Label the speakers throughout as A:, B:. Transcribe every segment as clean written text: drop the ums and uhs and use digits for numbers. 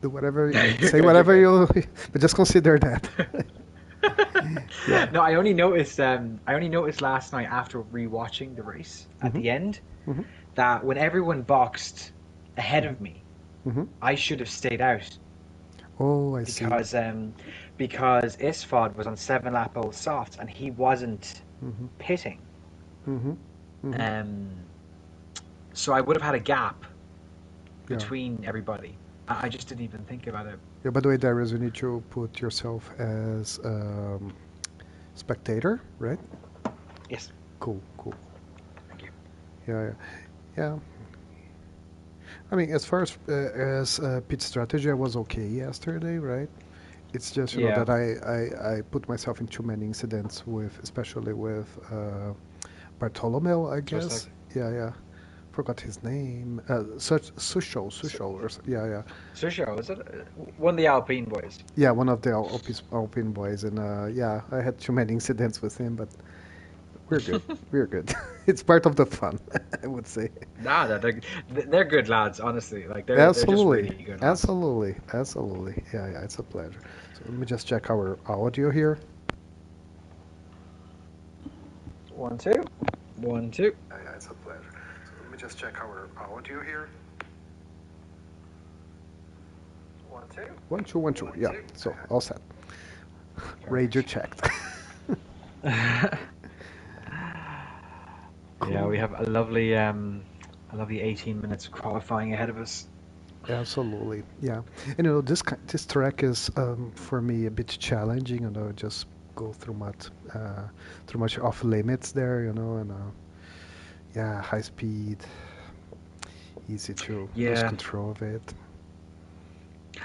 A: Do whatever, say whatever
B: Okay.
A: you, but just consider that. Yeah.
B: No, I only noticed last night after rewatching the race at
A: hmm
B: the end
A: hmm
B: that when everyone boxed ahead
A: hmm
B: of me,
A: hmm
B: I should have stayed out
A: Oh, I see.
B: because Isfod was on 7 lap old softs and he wasn't
A: hmm
B: pitting.
A: hmm hmm
B: Um, so I would have had a gap
A: Yeah.
B: between everybody. I just didn't even think about it.
A: Yeah. By the way, Darius, you need to put yourself as spectator, right?
B: Yes,
A: Cool. Cool.
B: thank you.
A: Yeah. Yeah. Yeah. I mean, as far as pit strategy, I was okay yesterday, right? It's just
B: Yeah,
A: that I put myself in too many incidents with, especially with Bartolomeo, I
B: Twister.
A: guess. Yeah, yeah. Forgot his name. Such Sushol, yeah, yeah,
B: Susho, is it? One of the Alpine boys.
A: yeah. One of the Alpine boys, and yeah, I had too many incidents with him, but we're good. We're good. It's part of the fun, I would say.
B: Nah, they're good lads. Honestly, like they're just
A: Absolutely,
B: really good lads.
A: absolutely, absolutely. Yeah, yeah. It's a pleasure. So let me just check our audio here.
B: 1, 2, 1, 2.
A: Yeah, yeah. It's a pleasure. So let me just check our audio here.
B: 1, 2,
A: 1 2 1 2.
B: one,
A: Yeah.
B: two.
A: So all set. Radio
B: Perfect.
A: checked.
B: Yeah, we
A: Cool.
B: have a lovely 18 minutes of qualifying ahead of us.
A: Absolutely, yeah. And this track is for me a bit challenging. Just go through much off limits there. And yeah, high speed, easy to lose
B: Yeah,
A: control of it.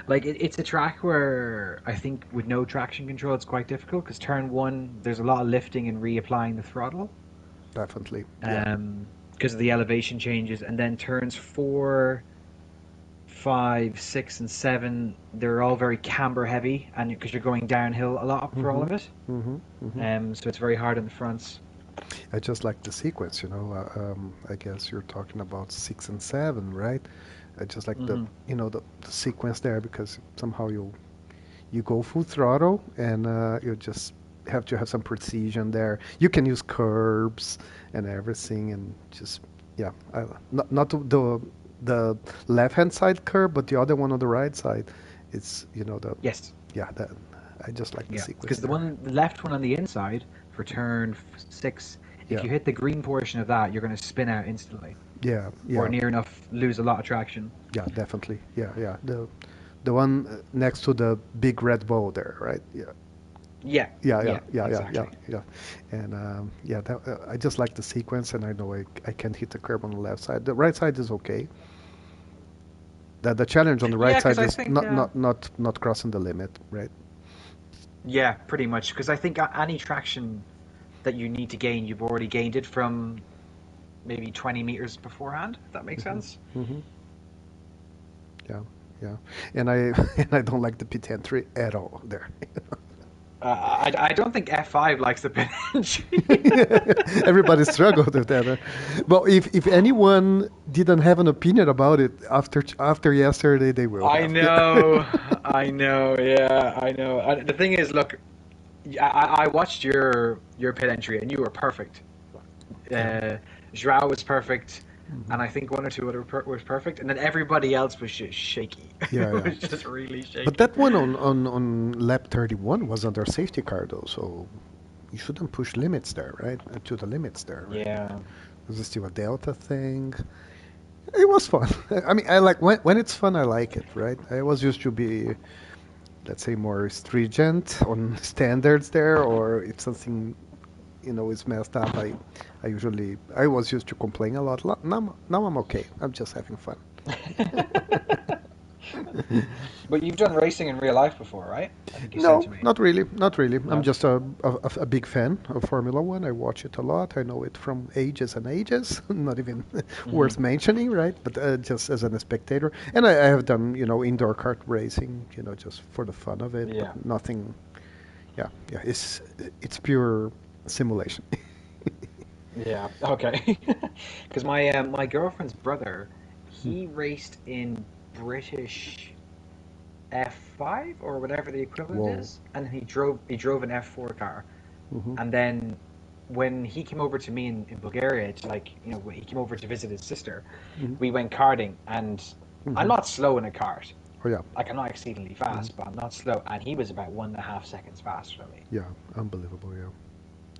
B: like it's a track where I think with no traction control, it's quite difficult because turn one, there's a lot of lifting and reapplying the throttle,
A: Definitely, yeah.
B: um, because of the elevation changes, and then turns 4, 5, 6, and 7, they're all very camber heavy, and because you're going downhill a lot for all
A: hmm
B: of it,
A: hmm hmm
B: so it's very hard on the fronts.
A: I just like the sequence. I guess you're talking about 6 and 7, right? I just like
B: Hmm.
A: the sequence there because somehow you go full throttle and you just have to have some precision there. You can use curbs and everything and just yeah, not the left hand side curb, but the other one on the right side. It's the
B: Yes,
A: yeah that I just like the
B: yeah,
A: sequence
B: because
A: there.
B: the left one on the inside for turn 6, if
A: Yeah,
B: you hit the green portion of that, you're going to spin out instantly,
A: yeah,
B: or
A: yeah,
B: near enough lose a lot of traction.
A: yeah, definitely. Yeah, yeah. The one next to the big red ball there, right? Yeah.
B: Yeah,
A: Yeah, yeah,
B: yeah,
A: yeah, yeah, yeah,
B: exactly.
A: yeah. And yeah, I just like the sequence, and I know I can't hit the curb on the left side. The right side is okay. The challenge on the right
B: Yeah, because
A: side
B: I
A: is
B: think
A: not crossing the limit, right?
B: yeah, pretty much. Because I think any traction that you need to gain, you've already gained it from maybe 20 meters beforehand. If that makes
A: hmm
B: sense.
A: hmm Yeah, yeah. And I and I don't like the P10-3 at all there.
B: I don't think F5 likes the pin entry.
A: Everybody struggled with that. Well, if anyone didn't have an opinion about it after yesterday, they will
B: I
A: have. Yeah.
B: know, I know, yeah, I know. The thing is, look, I watched your pit entry and you were perfect.
A: Yeah.
B: Uh, Joao was perfect,
A: hmm
B: and I think one or two other was perfect, and then everybody else was just shaky.
A: Yeah,
B: It
A: yeah.
B: was just really
A: But
B: shaky.
A: that one on lap 31 was under safety car though, so you shouldn't push limits there, right? To the limits there, right?
B: Yeah.
A: This is still a delta thing. It was fun. I mean, I like when it's fun. I like it, right? I was used to be, let's say, more stringent on standards there, or if something is messed up, I was used to complain a lot. Now I'm okay. I'm just having fun.
B: But you've done racing in real life before, right? I think you said to
A: No,
B: me.
A: not really, not really. I'm
B: No.
A: just a big fan of Formula One. I watch it a lot. I know it from ages and ages. Not even
B: Hmm.
A: worth mentioning, right? But just as a spectator, and I have done indoor kart racing, just for the fun of it, but
B: Yeah.
A: nothing. Yeah, yeah. It's pure simulation.
B: Yeah. Okay. Because my girlfriend's brother, he raced in British. F5 or whatever the equivalent
A: Whoa.
B: is, and he drove an F4 car,
A: Hmm.
B: and then when he came over to me in Bulgaria to he came over to visit his sister,
A: Hmm.
B: we went karting, and I'm
A: Hmm.
B: not slow in a kart.
A: Oh yeah.
B: Like I'm not exceedingly
A: Hmm.
B: fast, but I'm not slow, and he was about 1.5 seconds faster than me.
A: Yeah. Unbelievable. Yeah.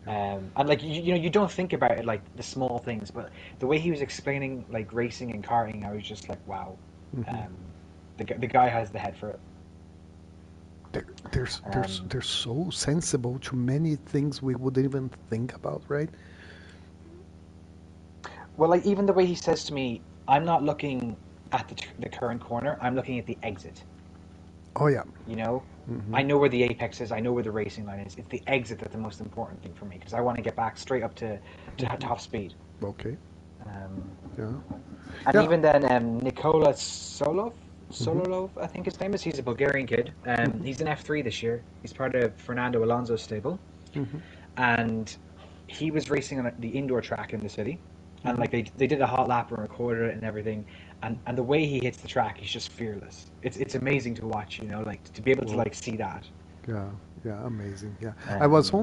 A: Yeah.
B: And like you don't think about it like the small things, but the way he was explaining like racing and karting, I was just like, wow,
A: Hmm.
B: um, the guy has the head for it.
A: They're so sensible to many things we wouldn't even think about, right?
B: Well, like even the way he says to me, I'm not looking at the current corner. I'm looking at the exit.
A: Oh yeah.
B: You know,
A: Hmm.
B: I know where the apex is. I know where the racing line is. It's the exit that's the most important thing for me because I want to get back straight up to
A: Hmm.
B: top speed.
A: Okay.
B: Um,
A: Yeah.
B: and
A: Yeah.
B: even then, Nikola
A: Hmm.
B: Sololov, I think his name is. He's a Bulgarian kid.
A: Hmm.
B: He's in F3 this year. He's part of Fernando Alonso's stable,
A: Hmm.
B: and he was racing on the indoor track in the city. And
A: Hmm.
B: like they did a hot lap and recorded it and everything, and the way he hits the track, he's just fearless. It's amazing to watch, like to be able to
A: Well,
B: like see that.
A: yeah, yeah, amazing. Yeah,
B: Um,
A: I was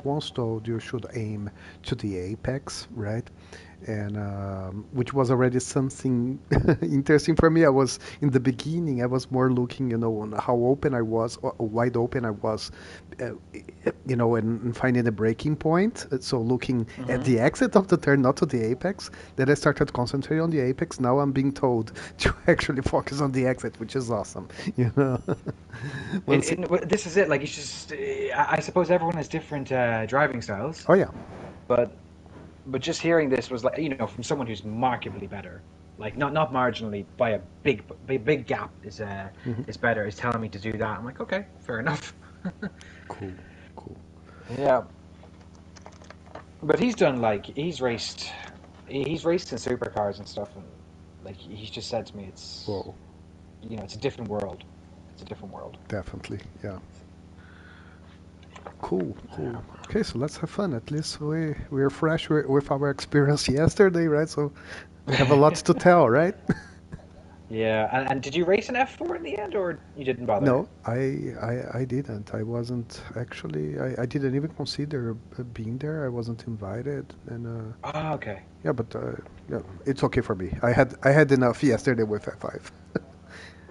A: once told you should aim to the apex, right? And which was already something interesting for me. I was in the beginning, I was more looking, on how open I was, or wide open I was, uh, and finding a breaking point. So looking at
B: mhm.
A: the exit of the turn, not to the apex. Then I started concentrating on the apex. Now I'm being told to actually focus on the exit, which is awesome. You know, once it,
B: This is it. Like it's just, I suppose everyone has different driving styles,
A: oh yeah.
B: but just hearing this was like from someone who's markedly better, like not marginally by a big gap
A: Hmm.
B: is better. Is telling me to do that. I'm like, okay, fair enough.
A: Cool, cool.
B: Yeah, but he's done like he's raced in supercars and stuff, and like he's just said to me,
A: Whoa,
B: it's a different world. It's a different world.
A: definitely, yeah. Cool,
B: Yeah.
A: cool. Okay, so let's have fun. At least we're fresh with our experience yesterday, right? So we have a lot to tell, right?
B: Yeah, and did you race an F4 in the end, or you didn't bother?
A: No, I didn't. I wasn't actually. I didn't even consider being there. I wasn't invited, and
B: Oh, okay.
A: yeah, but yeah, it's okay for me. I had enough yesterday with F5.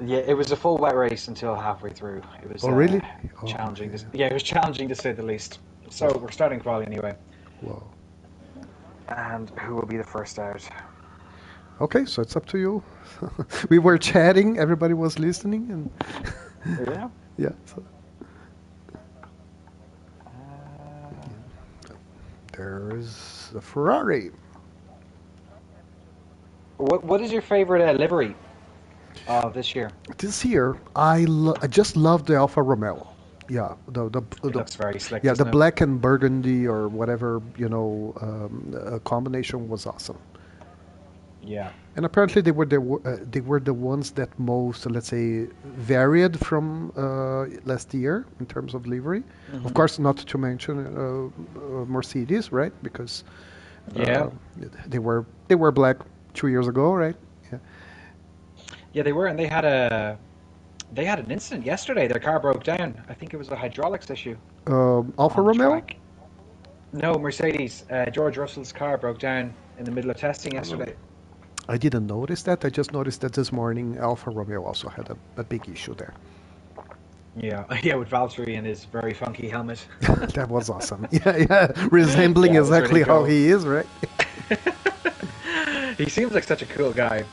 B: Yeah, it was a full wet race until halfway through. It was
A: Oh, really? Oh,
B: challenging.
A: yeah.
B: Yeah, it was challenging to say the least. So
A: Whoa,
B: we're starting quali anyway,
A: whoa.
B: and who will be the first out?
A: Okay, so it's up to you. We were chatting, everybody was listening, and
B: Yeah.
A: yeah. So
B: Uh,
A: there is a Ferrari.
B: what is your favorite livery of this year?
A: This year, I just love the Alfa Romeo. Yeah,
B: It looks very slick,
A: yeah, the
B: doesn't it?
A: black and burgundy or whatever combination was awesome.
B: Yeah.
A: And apparently they were the ones that most, let's say, varied from last year in terms of livery. Of
B: Hmm.
A: course, not to mention Mercedes, right? Because
B: Yeah.
A: uh, they were black 2 years ago, right? Yeah.
B: Yeah, they were, and they had an incident yesterday. Their car broke down. I think it was a hydraulics issue
A: Alfa
B: on the
A: Romeo.
B: track. No, Mercedes. George Russell's car broke down in the middle of testing
A: Um,
B: yesterday.
A: I didn't notice that. I just noticed that this morning Alfa Romeo also had a big issue there.
B: Yeah, yeah, with Valtteri and his very funky helmet.
A: That was awesome. Yeah, yeah, resembling
B: Yeah, it was really
A: exactly how
B: cool.
A: he is, right?
B: He seems like such a cool guy.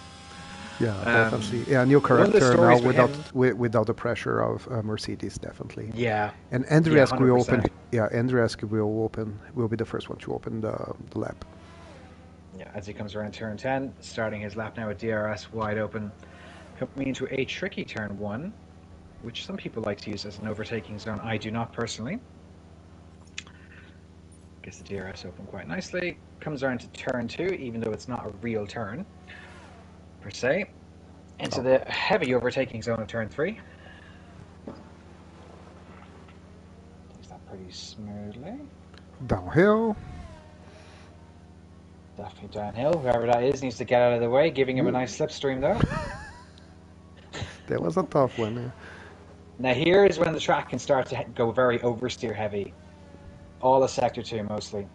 A: Yeah, definitely. Yeah, new
B: One of the
A: character now
B: stories with
A: without
B: him.
A: without the pressure of Mercedes, definitely.
B: Yeah,
A: And
B: yeah,
A: Andreas will open.
B: 100%.
A: Yeah, Andreas will be the first one to open the lap.
B: Yeah, as he comes around turn 10, starting his lap now with DRS wide open, coming into a tricky turn 1, which some people like to use as an overtaking zone. I do not personally. Gets the DRS open quite nicely. Comes around to turn 2, even though it's not a real turn, per se. Into
A: Oh,
B: the heavy overtaking zone of turn 3. Takes that pretty smoothly.
A: downhill.
B: Definitely downhill. Whoever that is needs to get out of the way, giving him a
A: Ooh,
B: nice slipstream though.
A: That was a tough one. Yeah.
B: Now here is when the track can start to go very oversteer heavy. All of sector 2 mostly.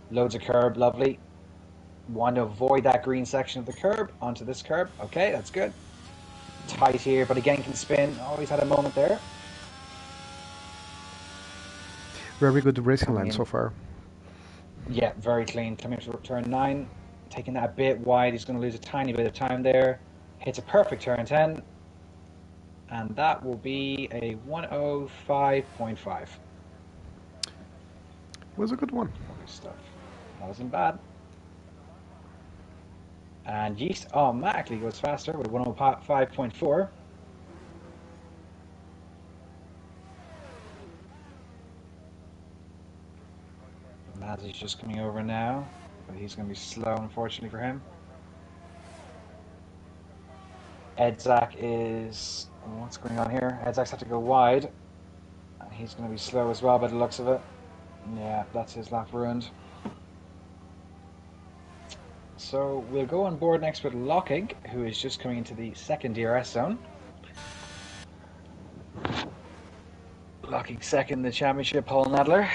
B: Loads of curb, lovely. Want to avoid that green section of the curb onto this curb. Okay, that's good. Tight here, but again can spin. Always had a moment there.
A: Very good racing
B: Coming
A: line
B: in.
A: so far.
B: Yeah, very clean. Coming to turn 9. Taking that a bit wide. He's going to lose a tiny bit of time there. Hits a perfect turn 10. And that will be a 105.5.
A: Was a good one.
B: Stuff. That wasn't bad. And Yeast automatically goes faster with a 105.4. Mazzy's just coming over now, but he's going to be slow, unfortunately for him. Edzak is... What's going on here? Edzak's had to go wide. And he's going to be slow as well by the looks of it. Yeah, that's his lap ruined. So we'll go on board next with Lockig, who is just coming into the second DRS zone. Lockig second in the championship, Paul Nadler.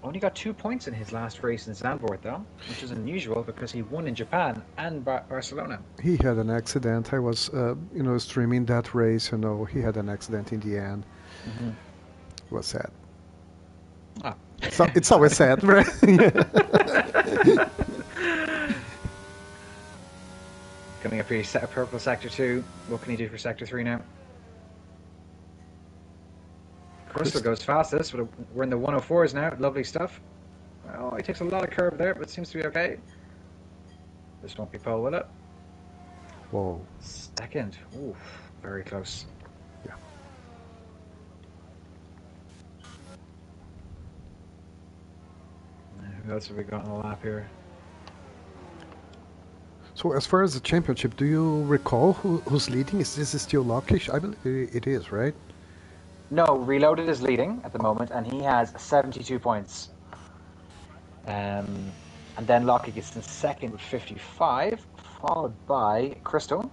B: Only got 2 points in his last race in Zandvoort, though, which is unusual because he won in Japan and Barcelona.
A: He had an accident. I was, streaming that race. He had an accident in the end.
B: Mm-hmm.
A: It was sad.
B: Ah.
A: So it's always sad, right?
B: Coming up here, purple sector 2. What can he do for sector 3 now? Crystal goes fastest, but we're in the 104s now. Lovely stuff. Oh, he takes a lot of curve there, but seems to be okay. This won't be pole, will it?
A: Whoa.
B: Second. Ooh, very close.
A: Yeah.
B: Who else have we got on the lap here?
A: So as far as the championship, do you recall who's leading? Is this still Lockish? I believe it is, right?
B: No, Reloaded is leading at the moment, and he has 72 points. And then Lockig is in second with 55, followed by Crystal,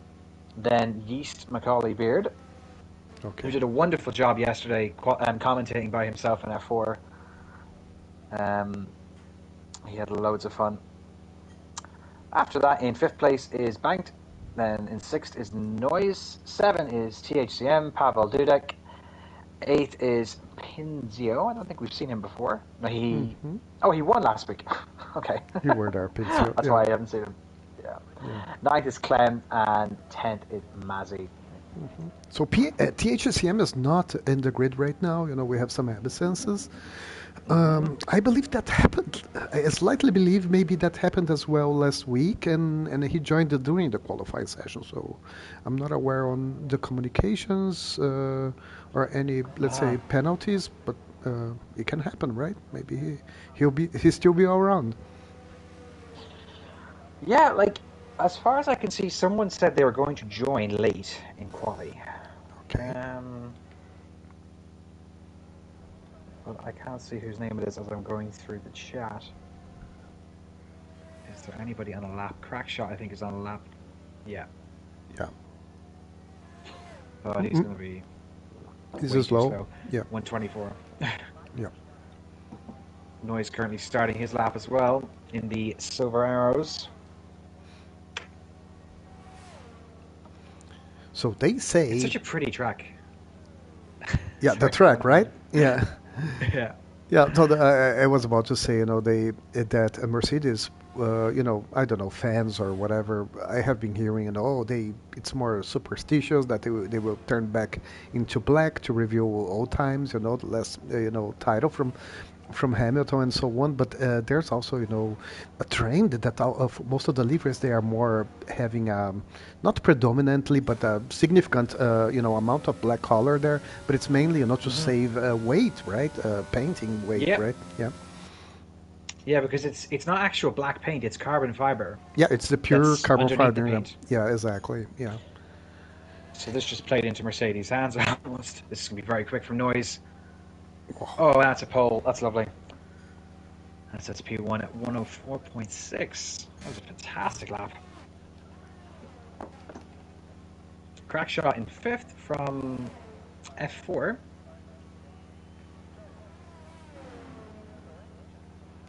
B: then Yeast Macaulay Beard, who did a wonderful job yesterday commentating by himself in F4. He had loads of fun. After that, in 5th place is Banked, then in 6th is Noise, 7 is THCM, Pavel Dudek, 8th is Pinzio. I don't think we've seen him before. No, he won last week. Okay.
A: You were there, Pinzio.
B: That's why I haven't seen him. Yeah. 9th is Clem, and 10th is Mazzy.
A: Mm-hmm. So THCM is not in the grid right now. We have some absences. I believe that happened. I slightly believe maybe that happened as well last week, and he joined during the qualifying session. So I'm not aware on the communications or any, let's say, penalties, but it can happen, right? Maybe he'll still be around.
B: Yeah, as far as I can see, someone said they were going to join late in quali.
A: Okay.
B: But I can't see whose name it is as I'm going through the chat. Is there anybody on a lap? Crackshot, I think, is on a lap. Yeah.
A: Yeah.
B: But he's going to be...
A: Is this low? Yeah.
B: 124.
A: Yeah.
B: Noise currently starting his lap as well in the Silver Arrows.
A: So they say...
B: It's such a pretty track.
A: Yeah, the track, right? Yeah.
B: Yeah.
A: Yeah, so I was about to say, that Mercedes, I don't know, fans or whatever, I have been hearing, it's more superstitious that they will turn back into black to review old times, the last, title from Hamilton and so on. But there's also, a trend that of most of the liveries, they are more having not predominantly, but a significant, amount of black color there. But it's mainly, to save weight, right? Painting weight, right? Yeah.
B: Yeah, because it's not actual black paint; it's carbon fiber.
A: Yeah, it's the pure carbon fiber.
B: Paint.
A: Yeah, exactly. Yeah.
B: So this just played into Mercedes' hands almost. This is gonna be very quick from Noise. Oh, that's a pole. That's lovely. That sets P1 at 104.6. That was a fantastic lap. Crack shot in 5th from F4.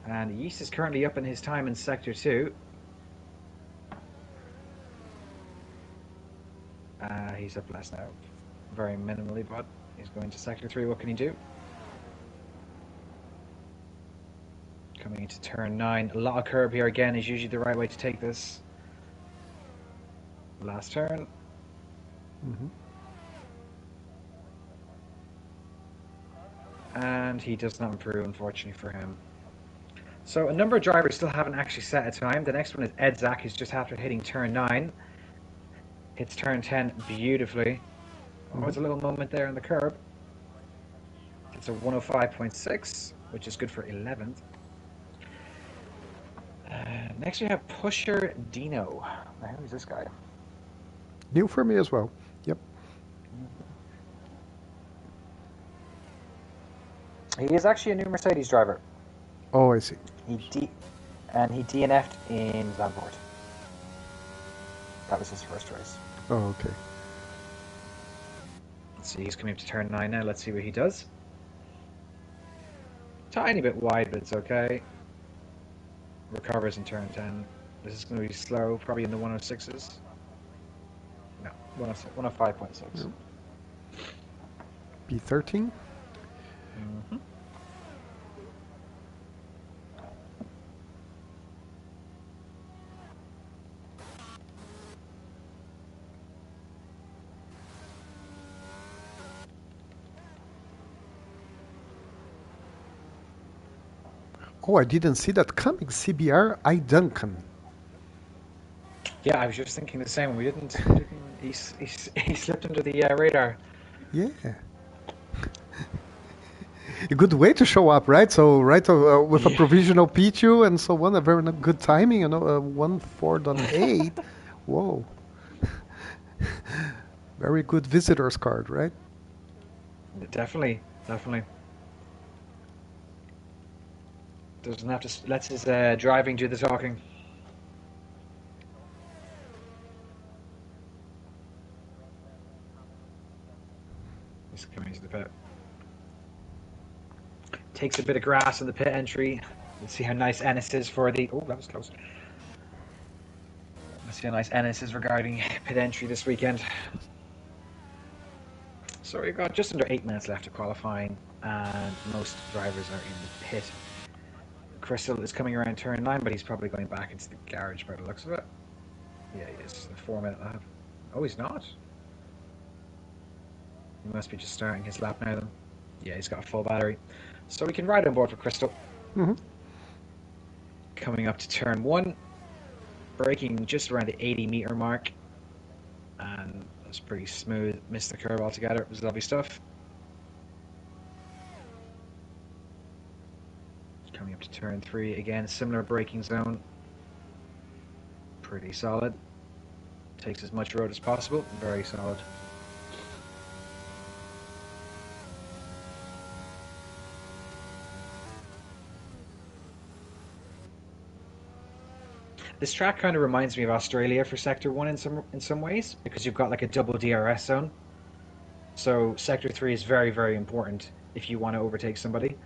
B: And Yeast is currently up in his time in Sector 2. He's up less now. Very minimally, but he's going to Sector 3. What can he do? Coming into turn 9. A lot of curb here again is usually the right way to take this. Last turn.
A: Mm-hmm.
B: And he does not improve, unfortunately for him. So a number of drivers still haven't actually set a time. The next one is Ed Zach, who's just after hitting turn 9. Hits turn 10 beautifully. Oh, there's a little moment there on the curb. It's a 105.6, which is good for 11th. Next we have Pusher Dino. Now, who's this guy?
A: New for me as well. Yep.
B: He is actually a new Mercedes driver.
A: Oh, I see.
B: He DNF'd in Zandvoort. That was his first race.
A: Oh, okay.
B: Let's see, he's coming up to turn 9 now. Let's see what he does. Tiny bit wide, but it's okay. Recovers in turn 10. This is going to be slow, probably in the 106s. No, 105.6.
A: Yep. P13.
B: Mm-hmm.
A: Oh, I didn't see that coming. CBR I Duncan.
B: Yeah, I was just thinking the same. We didn't he slipped under the radar.
A: Yeah. A good way to show up, right? So, with a provisional P2 and so on, a very good timing, 1.4.8. Whoa. Very good visitor's card, right?
B: Definitely. Doesn't have to. Lets his driving do the talking. He's coming to the pit. Takes a bit of grass in the pit entry. Let's see how nice Ennis is for the. Oh, that was close. Let's see how nice Ennis is regarding pit entry this weekend. So we've got just under 8 minutes left of qualifying, and most drivers are in the pit. Crystal is coming around turn 9, but he's probably going back into the garage by the looks of it. Yeah, he is. A 4-minute lap. Oh, he's not. He must be just starting his lap now then. Yeah, he's got a full battery. So we can ride on board for Crystal.
A: Mm-hmm.
B: Coming up to turn 1. Braking just around the 80-meter mark. And that's pretty smooth. Missed the curve altogether. It was lovely stuff. Coming up to turn 3 again, similar braking zone. Pretty solid. Takes as much road as possible. Very solid. This track kind of reminds me of Australia for Sector 1 in some ways, because you've got like a double DRS zone. So Sector 3 is very, very important if you want to overtake somebody.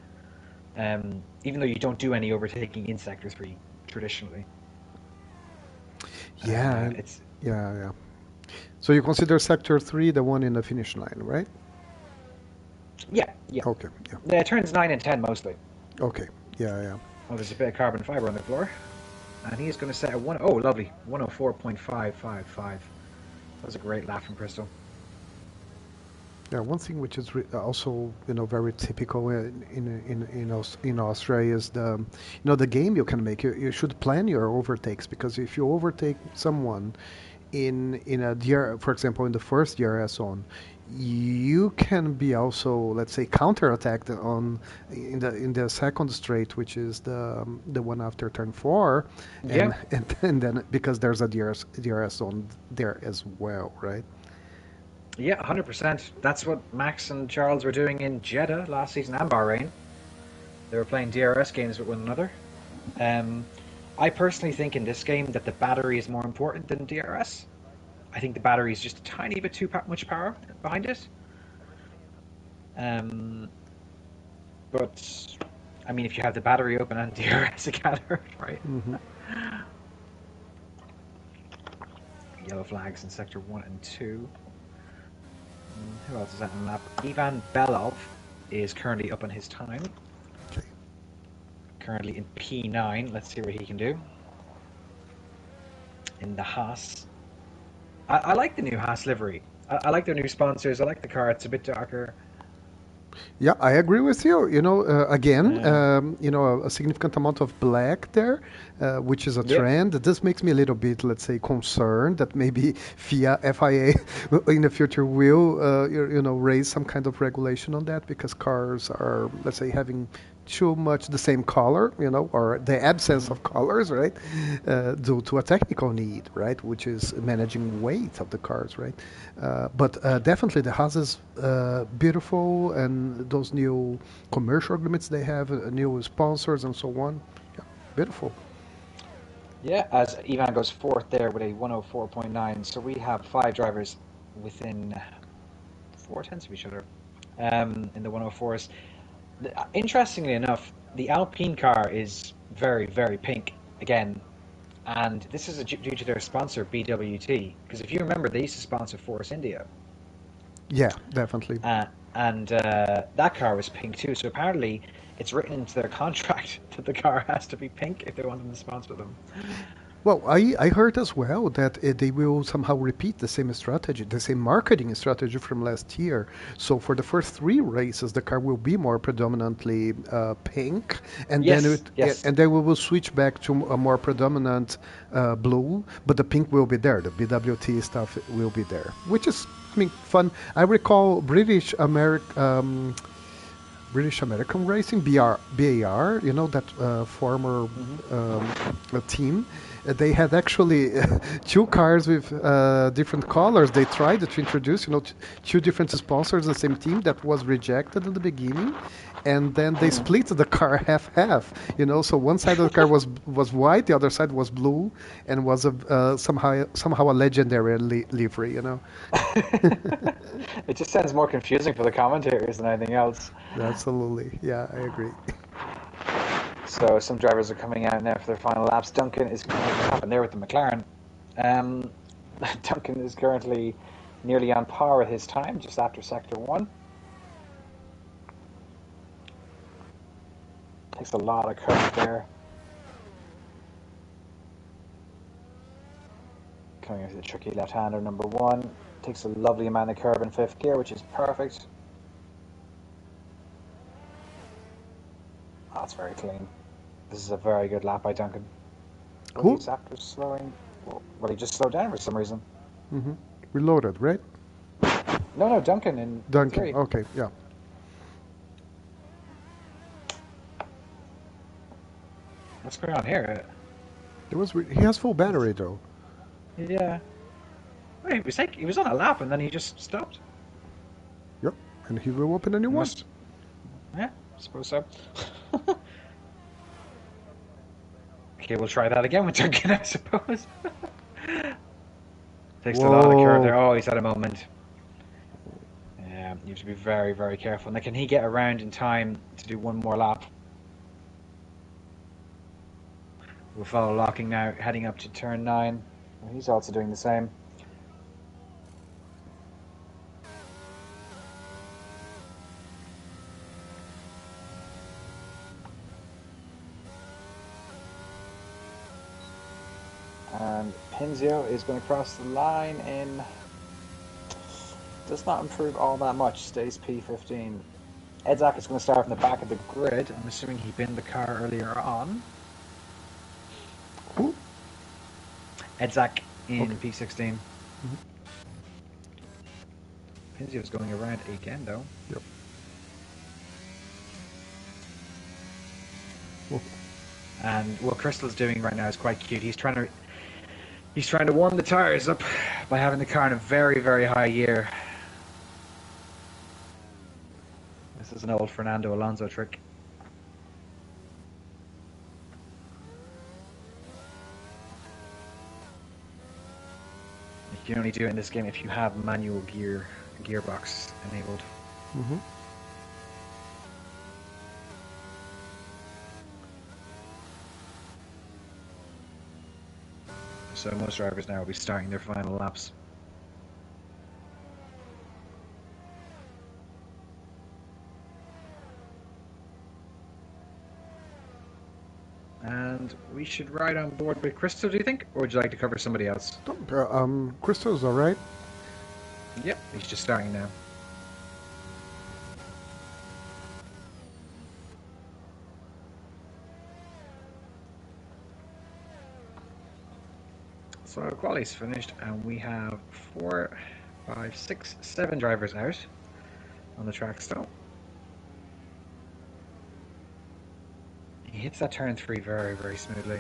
B: Even though you don't do any overtaking in Sector 3 traditionally.
A: Yeah, yeah. So you consider Sector 3 the one in the finish line, right?
B: Yeah.
A: Okay, yeah.
B: Yeah, turns 9 and 10 mostly.
A: Okay, yeah.
B: Oh, there's a bit of carbon fiber on the floor. And he's going to set a lovely, 104.555. That was a great lap from Crystal.
A: Yeah, one thing which is also very typical in Australia is the game you can make. You should plan your overtakes, because if you overtake someone in a DR, for example, in the first DRS zone, you can be also, let's say, counterattacked in the second straight, which is the one after turn 4, and then because there's a DRS zone there as well, right?
B: Yeah, 100%. That's what Max and Charles were doing in Jeddah last season and Bahrain. They were playing DRS games with one another. I personally think in this game that the battery is more important than DRS. I think the battery is just a tiny bit too much power behind it. But I mean, if you have the battery open and DRS together, right?
A: Mm-hmm.
B: Yellow flags in sector 1 and 2. Who else is that on the lap? Ivan Belov is currently up on his time.
A: Okay.
B: Currently in P9. Let's see what he can do. In the Haas. I like the new Haas livery. I like their new sponsors. I like the car. It's a bit darker.
A: Yeah, I agree with you. Again,
B: Um,
A: a significant amount of black there, which is a
B: yep.
A: trend. This makes me a little bit, let's say, concerned that maybe FIA in the future will, raise some kind of regulation on that because cars are, let's say, having too much the same color, or the absence
B: Mhm.
A: of colors, right? Due to a technical need, right, which is managing weight of the cars, right? But definitely the Haas is beautiful, and those new commercial agreements they have, new sponsors and so on. Yeah, beautiful.
B: Yeah, as Ivan goes fourth there with a 104.9. So we have 5 drivers within 4 tenths of each other in the 104s. Interestingly enough, the Alpine car is very, very pink again. And this is due to their sponsor, BWT. Because if you remember, they used to sponsor Force India.
A: Yeah, definitely.
B: And that car was pink too. So apparently, it's written into their contract that the car has to be pink if they want them to sponsor them.
A: Well, I heard as well that they will somehow repeat the same strategy, the same marketing strategy from last year. So for the first 3 races, the car will be more predominantly pink, and then
B: Yes, yes.
A: and then we will switch back to a more predominant blue, but the pink will be there. The BWT stuff will be there, which is, I mean, fun. I recall British American Racing, BAR, that former
B: Hmm.
A: team. They had actually 2 cars with different colors. They tried to introduce, 2 different sponsors, the same team that was rejected in the beginning, and then they
B: Hmm.
A: split the car half half. So one side of the car was white, the other side was blue, and was somehow a legendary livery.
B: It just sounds more confusing for the commentators than anything else.
A: Absolutely, yeah, I agree.
B: So some drivers are coming out now for their final laps. Duncan is going to happen there with the McLaren. Um, Duncan is currently nearly on par with his time, just after sector 1. Takes a lot of curve there. Coming into the tricky left-hander number 1. Takes a lovely amount of curve in 5th gear, which is perfect. That's very clean. This is a very good lap by Duncan. But
A: Who?
B: he's after slowing. Well, he just slowed down for some reason.
A: Hmm. Reloaded, right?
B: No, no, Duncan in
A: Duncan.
B: P3.
A: Okay, yeah.
B: What's going on here?
A: He has full battery though.
B: Yeah. Wait, he was on a lap and then he just stopped.
A: Yep. And he will open a new
B: He
A: one.
B: must. Yeah, I suppose so. Okay, we'll try that again with Duncan, I suppose. Takes a lot of curve
A: Whoa.
B: there. Oh, he's had a moment. Yeah, you have to be very, very careful. Now, can he get around in time to do one more lap? We'll follow locking now, heading up to turn 9. He's also doing the same. And Pinzio is going to cross the line in. Does not improve all that much. Stays P15. Edzak is going to start in the back of the grid. I'm assuming he binned the car earlier on.
A: Who?
B: Edzak
A: Okay.
B: in P16.
A: Mhm.
B: Pinzio is going around again, though.
A: Yep. Whoa.
B: And what Crystal's doing right now is quite cute. He's trying to warm the tires up by having the car in a very, very high gear. This is an old Fernando Alonso trick. You can only do it in this game if you have manual gearbox enabled.
A: Mm-hmm.
B: So most drivers now will be starting their final laps. And we should ride on board with Crystal, do you think? Or would you like to cover somebody else?
A: Crystal's all right.
B: Yep, he's just starting now. So quali's finished, and we have 4, 5, 6, 7 drivers out on the track still. He hits that turn 3 very, very smoothly.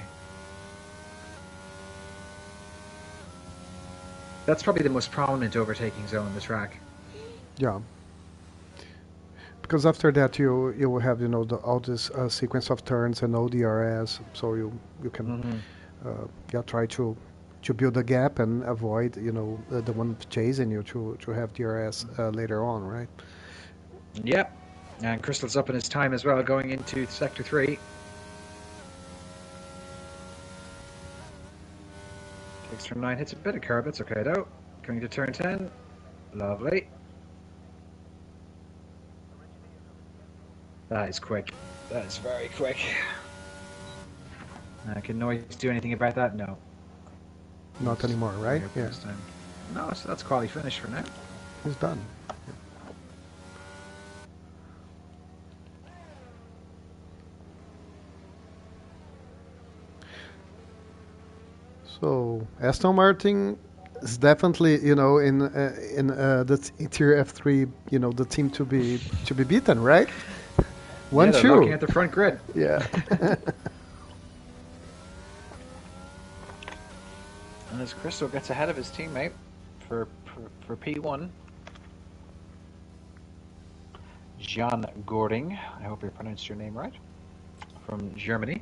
B: That's probably the most prominent overtaking zone on the track.
A: Yeah. Because after that you will have all this sequence of turns and no DRS, so you can try to build a gap and avoid the one chasing you to have DRS later on, right?
B: Yep, and Crystal's up in his time as well, going into sector 3. Takes turn 9, hits a bit of curb, that's okay though. Going to turn 10, lovely. That is quick. That is very quick. Can Noise do anything about that? No.
A: Not anymore, right? Yeah.
B: No, so that's quali finish for now.
A: He's done. So Aston Martin is definitely, in the interior F3, the team to be beaten, right? 1-2.
B: They're looking at the front grid.
A: Yeah.
B: And as Crystal gets ahead of his teammate for P1, Jan Gording, I hope I pronounced your name right, from Germany.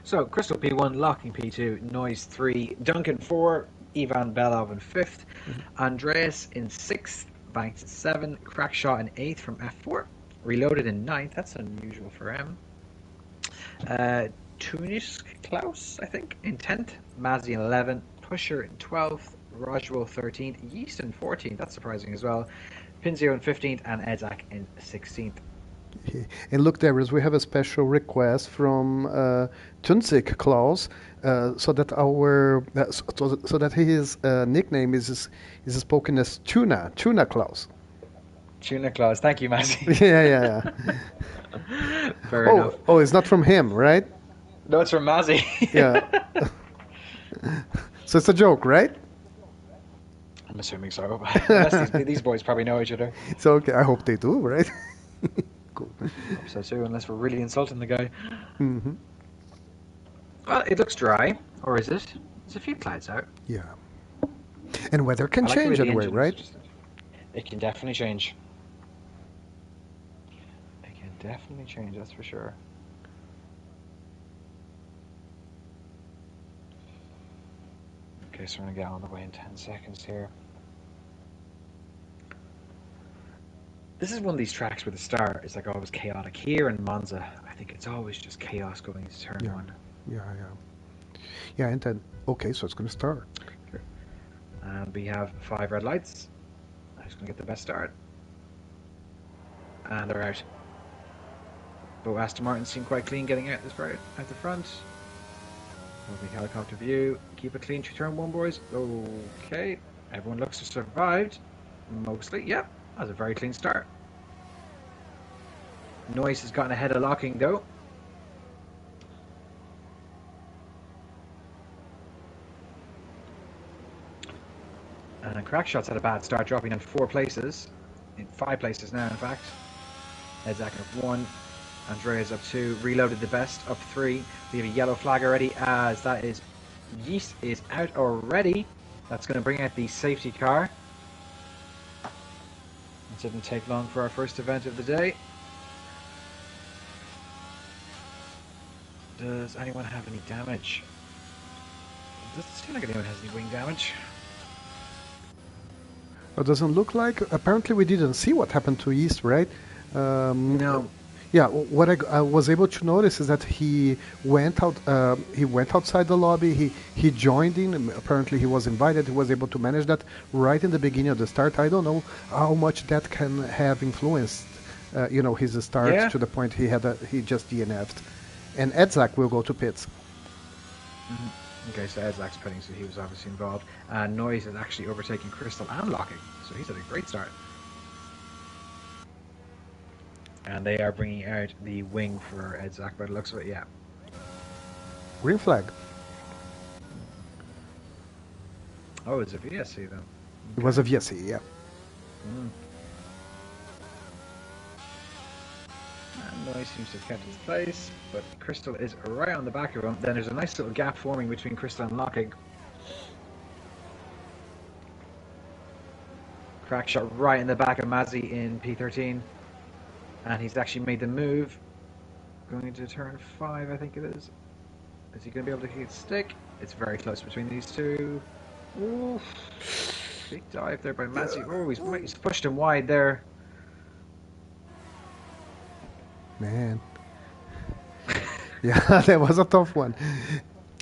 B: So Crystal P1, Locking P2, Noise 3, Duncan 4, Ivan Belov in 5th, Andreas in 6th, Banks in 7th, Crackshot in 8th from F4, Reloaded in 9th, that's unusual for him. Tunisk Klaus, I think, in 10th, Mazzy in 11th, Pusher in 12th, Rajwell 13th, Yeast in 14th, that's surprising as well, Pinzio in 15th, and Edzak in 16th.
A: And look, Darius, we have a special request from Tunisk Klaus, so that so that his nickname is spoken as Tuna Klaus.
B: Tuna Klaus, thank you, Mazzy.
A: Yeah.
B: Fair enough.
A: Oh, it's not from him, right?
B: No, it's from Mazzy.
A: Yeah. So it's a joke, right?
B: I'm assuming so. Unless these boys probably know each other.
A: It's okay. I hope they do, right? Cool.
B: Hope so too, unless we're really insulting the guy.
A: Mm-hmm.
B: Well, it looks dry, or is it? There's a few clouds out.
A: Yeah. And weather can change anyway, right?
B: It can definitely change. It can definitely change, that's for sure. Okay, so we're going to get on the way in 10 seconds here. This is one of these tracks where the start is like always chaotic. Here in Monza, I think it's always just chaos going into turn 1.
A: Yeah, and then, okay, so it's going to start.
B: And we have 5 red lights. I'm just going to get the best start. And they're out. But Aston Martin seem quite clean getting out at the front. Lovely helicopter view. Keep it clean through turn 1, boys. Okay. Everyone looks to have survived. Mostly. Yep. That was a very clean start. Noise has gotten ahead of Locking, though. And Crackshot's had a bad start, dropping in 4 places. In 5 places now, in fact. Edzak up 1. Andrea's up 2. Reloaded the best, up 3. We have a yellow flag already, as that is... Yeast is out already. That's going to bring out the safety car. It didn't take long for our first event of the day. Does anyone have any damage? It doesn't seem like anyone has any wing damage.
A: It doesn't look like. Apparently, we didn't see what happened to East, right? Um,
B: No.
A: yeah, what I was able to notice is that he went out. He went outside the lobby. He joined in. Apparently, he was invited. He was able to manage that right in the beginning of the start. I don't know how much that can have influenced, his start
B: Yeah.
A: to the point he just DNF'd. And Edzak will go to pits.
B: Mhm. Okay, so Ezak's pitting, so he was obviously involved. Noise is actually overtaking Crystal and locking, so he's had a great start. And they are bringing out the wing for Edzak by the looks of it, yeah.
A: Green flag.
B: Oh, it's a VSC then.
A: It was a
B: Okay.
A: VSC, yeah.
B: Mm. And Noise seems to have kept its place, but Crystal is right on the back of him. Then there's a nice little gap forming between Crystal and Locking. Crack shot right in the back of Mazzy in P13. And he's actually made the move. Going into turn 5, I think it is. Is he going to be able to hit stick? It's very close between these two. Ooh. Big dive there by Mazzy. Oh, he's pushed him wide there.
A: Man. Yeah, that was a tough one.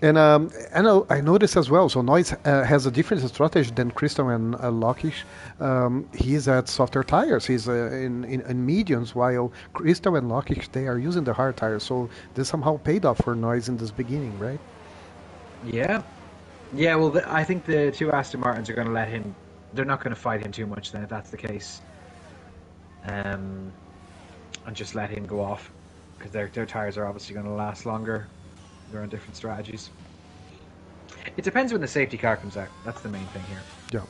A: And I noticed as well, so Noise has a different strategy than Crystal and Lockish. He's at softer tires. He's in mediums, while Crystal and Lockish, they are using the hard tires. So this somehow paid off for Noise in this beginning, right?
B: Yeah. Yeah, well, I think the two Aston Martins are going to let him. They're not going to fight him too much then, if that's the case. And just let him go off. Because their tires are obviously going to last longer. They're on different strategies. It depends when the safety car comes out. That's the main thing here.
A: Yeah.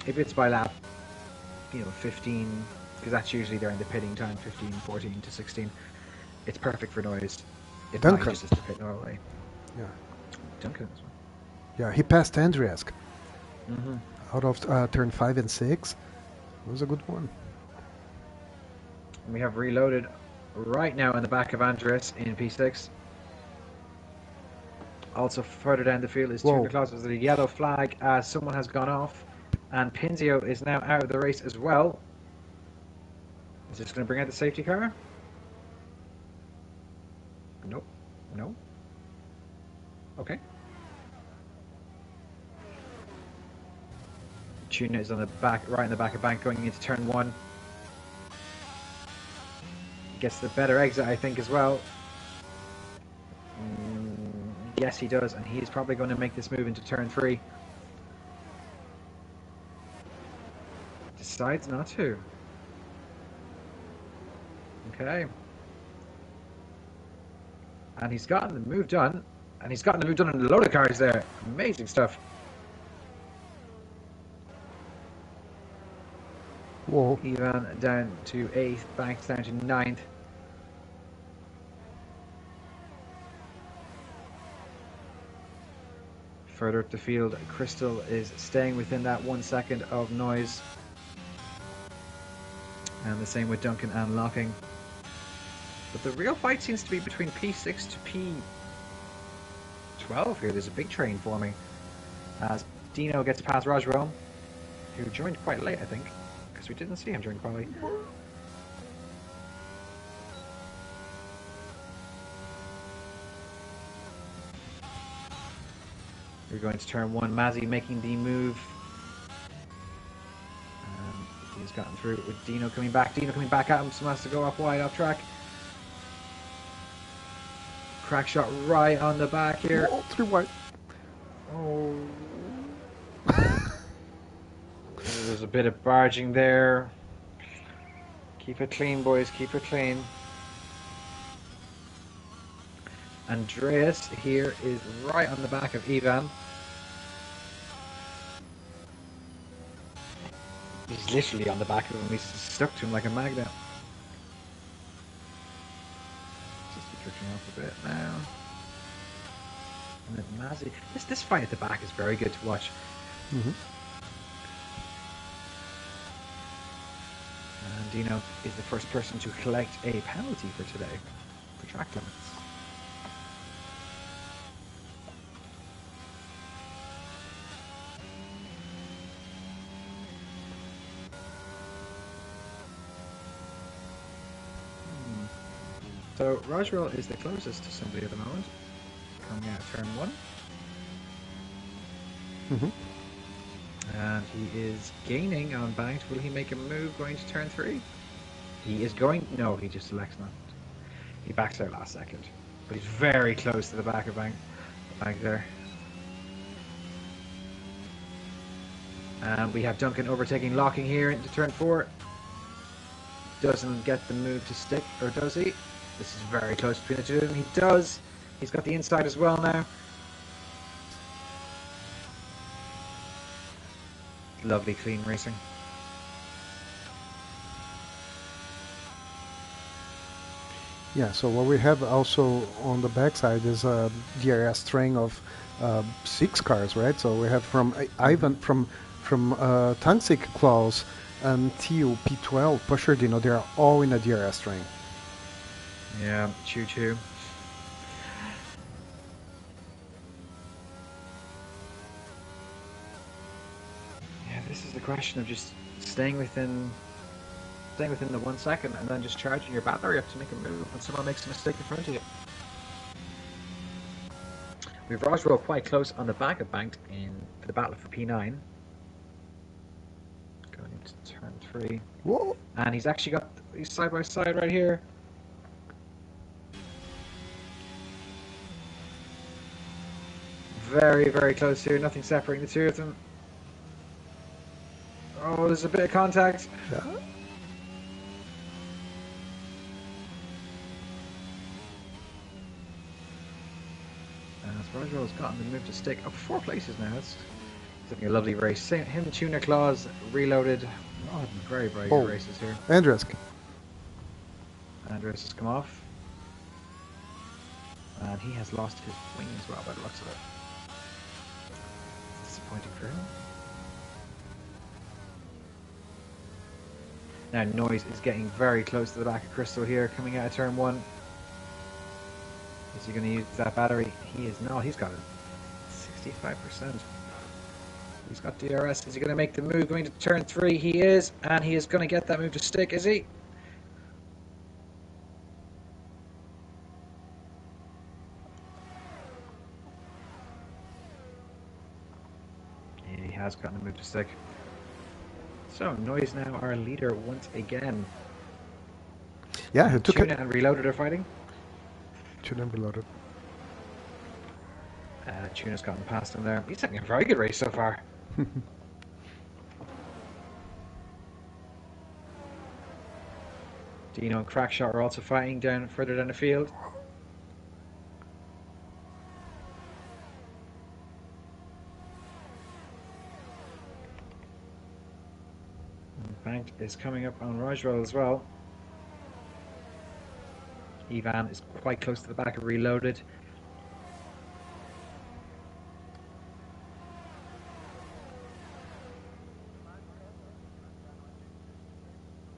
B: If it's by lap, 15, because that's usually they're in the pitting time, 15, 14 to 16, it's perfect for Noise. If not, he
A: Duncan.
B: just has to pit normally.
A: Yeah.
B: Duncan as well.
A: Yeah, he passed Andriesk
B: Mm-hmm.
A: out of turn 5 and 6. It was a good one.
B: And we have reloaded right now in the back of Andres in P6. Also further down the field is
A: Whoa.
B: Tudor Claus with a yellow flag as someone has gone off. And Pinzio is now out of the race as well. Is this going to bring out the safety car? Nope. No. Okay. Tuna is on the back, right in the back of bank, going into turn 1. Gets the better exit, I think, as well. Yes, he does, and he's probably going to make this move into turn 3. Decides not to. Okay. And he's gotten the move done. And he's gotten the move done in a load of cars there. Amazing stuff.
A: Whoa.
B: Ivan down to 8th, Banks down to 9th. Further up the field, Crystal is staying within that 1 second of Noise. And the same with Duncan and Locking. But the real fight seems to be between P6 to P12 here. There's a big train forming. As Dino gets past Rajwell, who joined quite late, I think. Because we didn't see him during quali. We're going to turn 1. Mazzy making the move. He's gotten through with Dino coming back. Dino coming back at him. Someone has to go off wide, off track. Crack shot right on the back here.
A: Whoa, 3 wide.
B: Oh. There's a bit of barging there. Keep it clean, boys. Keep it clean. Andreas here is right on the back of Ivan. He's literally on the back of him. He's stuck to him like a magnet. Just be drifting off a bit now. And then Mazzy. This fight at the back is very good to watch.
A: Mm-hmm.
B: And Dino is the first person to collect a penalty for today for track limits. So Roswell is the closest to somebody at the moment. Coming out of turn 1. And he is gaining on banked. Will he make a move going to turn 3? He is going... No, he just selects not. He backs out last second. But he's very close to the back of bank there. And we have Duncan overtaking Locking here into turn 4. Doesn't get the move to stick, or does he? This is very close between the two of them. He does. He's got the inside as well now. Lovely clean racing.
A: Yeah, so what we have also on the backside is a DRS string of 6 cars, right? So we have from Ivan, from Tangsik, Klaus, and Theo, P12, Pusherdino, they're all in a DRS string.
B: Yeah, choo-choo. Yeah, this is the question of just staying within the 1 second and then just charging your battery up to make a move when someone makes a mistake in front of you. We've Roswell quite close on the back of banked in the battle for P9. Going into turn 3.
A: Whoa!
B: And he's actually got these side by side right here. Very, very close here. Nothing separating the two of them. Oh, there's a bit of contact.
A: Yeah.
B: Roswell's gotten the move to stick up 4 places now. It's looking a lovely race. Him, Tuna Claus, Reloaded. Oh, very, very good races here.
A: Andres
B: Andres has come off. And he has lost his wing as well by the looks of it. Disappointing for him. Now Noise is getting very close to the back of Crystal here, coming out of turn 1. Is he going to use that battery? He is not. He's got it. 65%. He's got DRS. Is he going to make the move going to turn 3? He is. And he is going to get that move to stick, is he? He has gotten the move to stick. So, Noise now our leader once again.
A: Yeah, he took
B: Tuna
A: it.
B: and Reloaded are fighting.
A: Tuna and Reloaded.
B: Tuna's gotten past him there. He's having a very good race so far. Dino and Crackshot are also fighting further down the field. Banked is coming up on Roswell as well. Ivan is quite close to the back of Reloaded.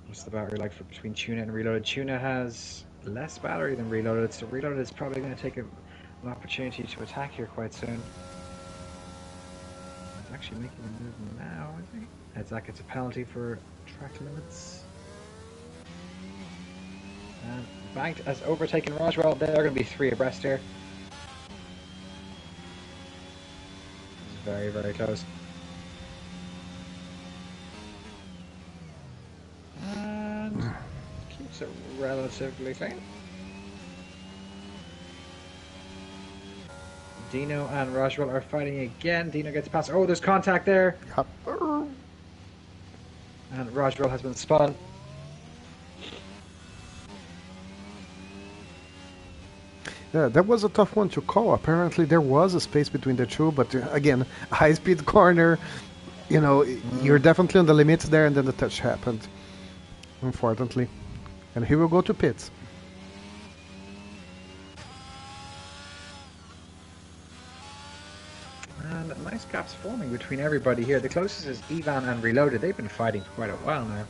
B: What's the battery like for between Tuna and Reloaded? Tuna has less battery than Reloaded, so Reloaded is probably going to take an opportunity to attack here quite soon. He's actually making a move now, I think. As that gets a penalty for track limits. And Banked has overtaken Roswell. They're going to be 3 abreast here. This is very, very close. And keeps it relatively clean. Dino and Roswell are fighting again. Dino gets past. Oh, there's contact there.
A: Yep.
B: And Roswell has been spun.
A: Yeah, that was a tough one to call. Apparently there was a space between the two, but again, high-speed corner, you know, you're definitely on the limits there, and then the touch happened, unfortunately. And he will go to pits.
B: And nice gaps forming between everybody here. The closest is Ivan and Reloaded. They've been fighting for quite a while now.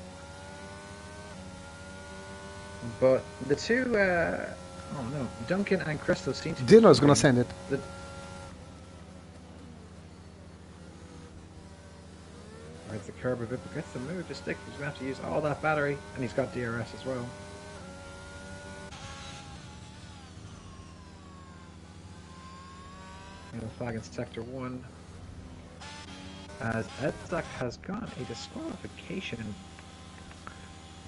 B: But the two, oh no, Duncan and Crystal seem to be...
A: Dino's gonna send it.
B: Rides the curb a bit, but gets the move to stick. He's going to have to use all that battery, and he's got DRS as well. flag in Sector 1. As Edzak has got a disqualification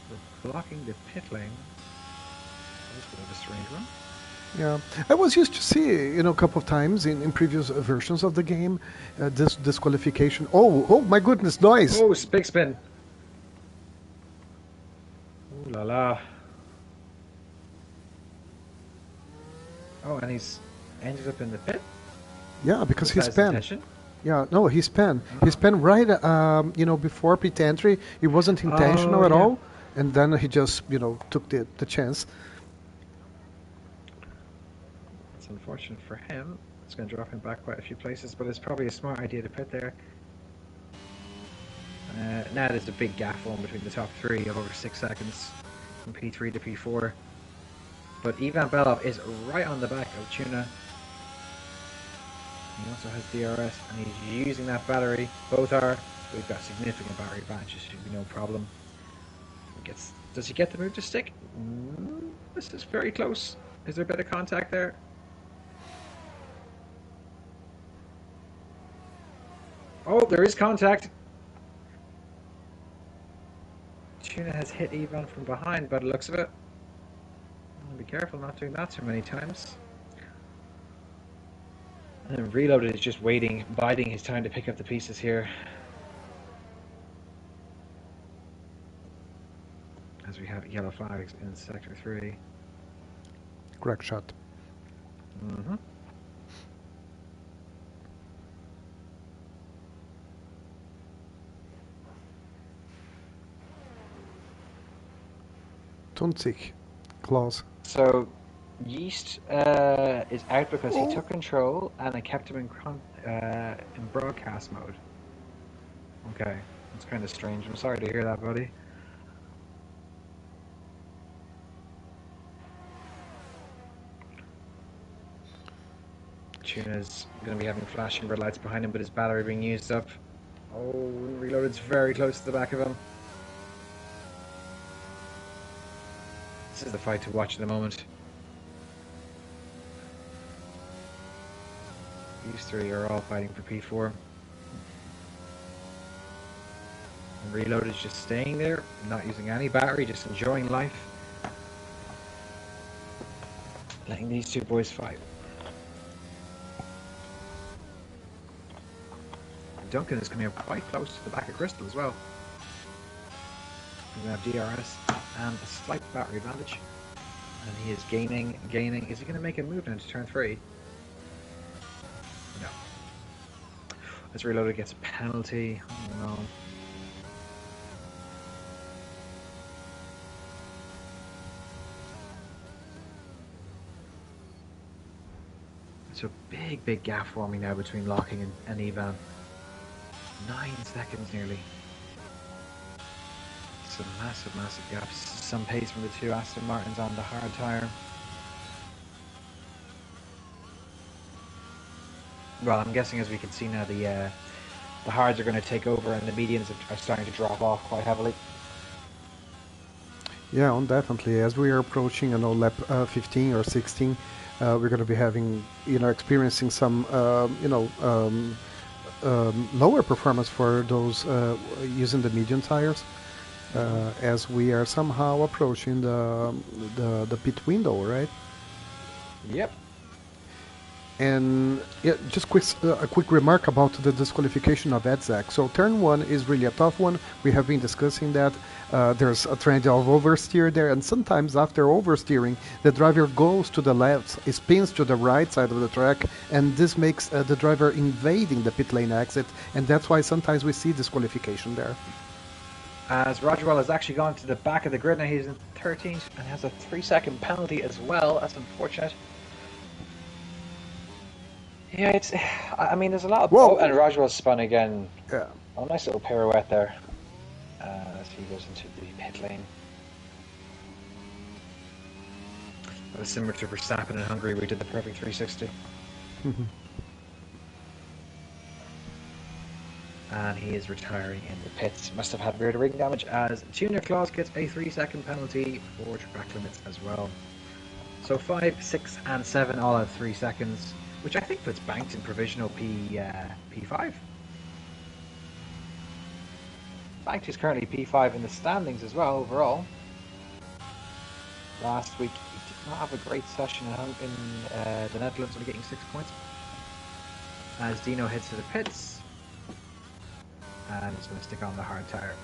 B: for blocking the pit lane. That's a bit of a strange one.
A: Yeah, I was used to see, a couple of times in previous versions of the game, this disqualification. Oh my goodness, noise!
B: Oh, big spin! Ooh la la. Oh, and he's ended up in the pit?
A: Yeah, because he
B: Was that his
A: spun.
B: intention?
A: Yeah, no, he spun. He spun right, before pit entry. It wasn't intentional
B: Oh,
A: at
B: yeah.
A: all, and then he just, took the chance.
B: It's unfortunate for him. It's going to drop him back quite a few places, but it's probably a smart idea to pit there. Now there's a big gap form between the top three of over 6 seconds from P3 to P4. But Ivan Belov is right on the back of Tuna. He also has DRS and he's using that battery. Both are. We've got significant battery advantages, should be no problem. Does he get the move to stick? This is very close. Is there a bit of contact there? Oh, there is contact. Tuna has hit Ivan from behind by the looks of it. Be careful not doing that too many times. And Reloaded is just waiting, biding his time to pick up the pieces here. As we have yellow flags in Sector 3.
A: Correct shot.
B: Mm-hmm.
A: Tunzig. Clause.
B: So, Yeast is out because he took control and I kept him in broadcast mode. Okay, that's kind of strange. I'm sorry to hear that, buddy. Tuna's going to be having flashing red lights behind him, but his battery being used up. Oh, Reloaded's very close to the back of him. This is the fight to watch at the moment. These three are all fighting for P4. And Reload is just staying there, not using any battery, just enjoying life. Letting these two boys fight. And Duncan is coming up quite close to the back of Crystal as well. We have DRS and a slight battery advantage. And he is gaining. Is he going to make a move now to turn 3? No. As Reloaded gets a penalty. Oh no. It's a big gap forming now between Locking and Ivan. 9 seconds nearly. It's a massive gap. Some pace from the two Aston Martins on the hard tyre. Well, I'm guessing as we can see now the hards are going to take over and the mediums are starting to drop off quite heavily.
A: Yeah, definitely. As we are approaching, lap 15 or 16, we're going to be having, experiencing some, lower performance for those using the medium tires. As we are somehow approaching the pit window, right?
B: Yep.
A: And yeah, just a quick remark about the disqualification of Edzak. So turn 1 is really a tough one. We have been discussing that. There's a trend of oversteer there, and sometimes after oversteering, the driver goes to the left, spins to the right side of the track, and this makes the driver invading the pit lane exit, and that's why sometimes we see disqualification there.
B: As Rogerwell has actually gone to the back of the grid now, he's in 13th and has a 3-second penalty as well. That's unfortunate. Yeah, I mean, there's a lot of...
A: Whoa!
B: Oh, and Rogerwell spun again.
A: Yeah.
B: Oh, nice little pirouette there. As he goes into the pit lane. That was similar to Verstappen in Hungary, where he did the perfect 360. And he is retiring in the pits. Must have had rear ring damage as Tuna Claus gets a 3-second penalty for track limits as well. So 5, 6 and 7 all have 3 seconds. which I think puts Banked in provisional P5. Banked is currently P5 in the standings as well overall. Last week he did not have a great session in the Netherlands, only getting 6 points. As Dino heads to the pits, and he's going to stick on the hard tire.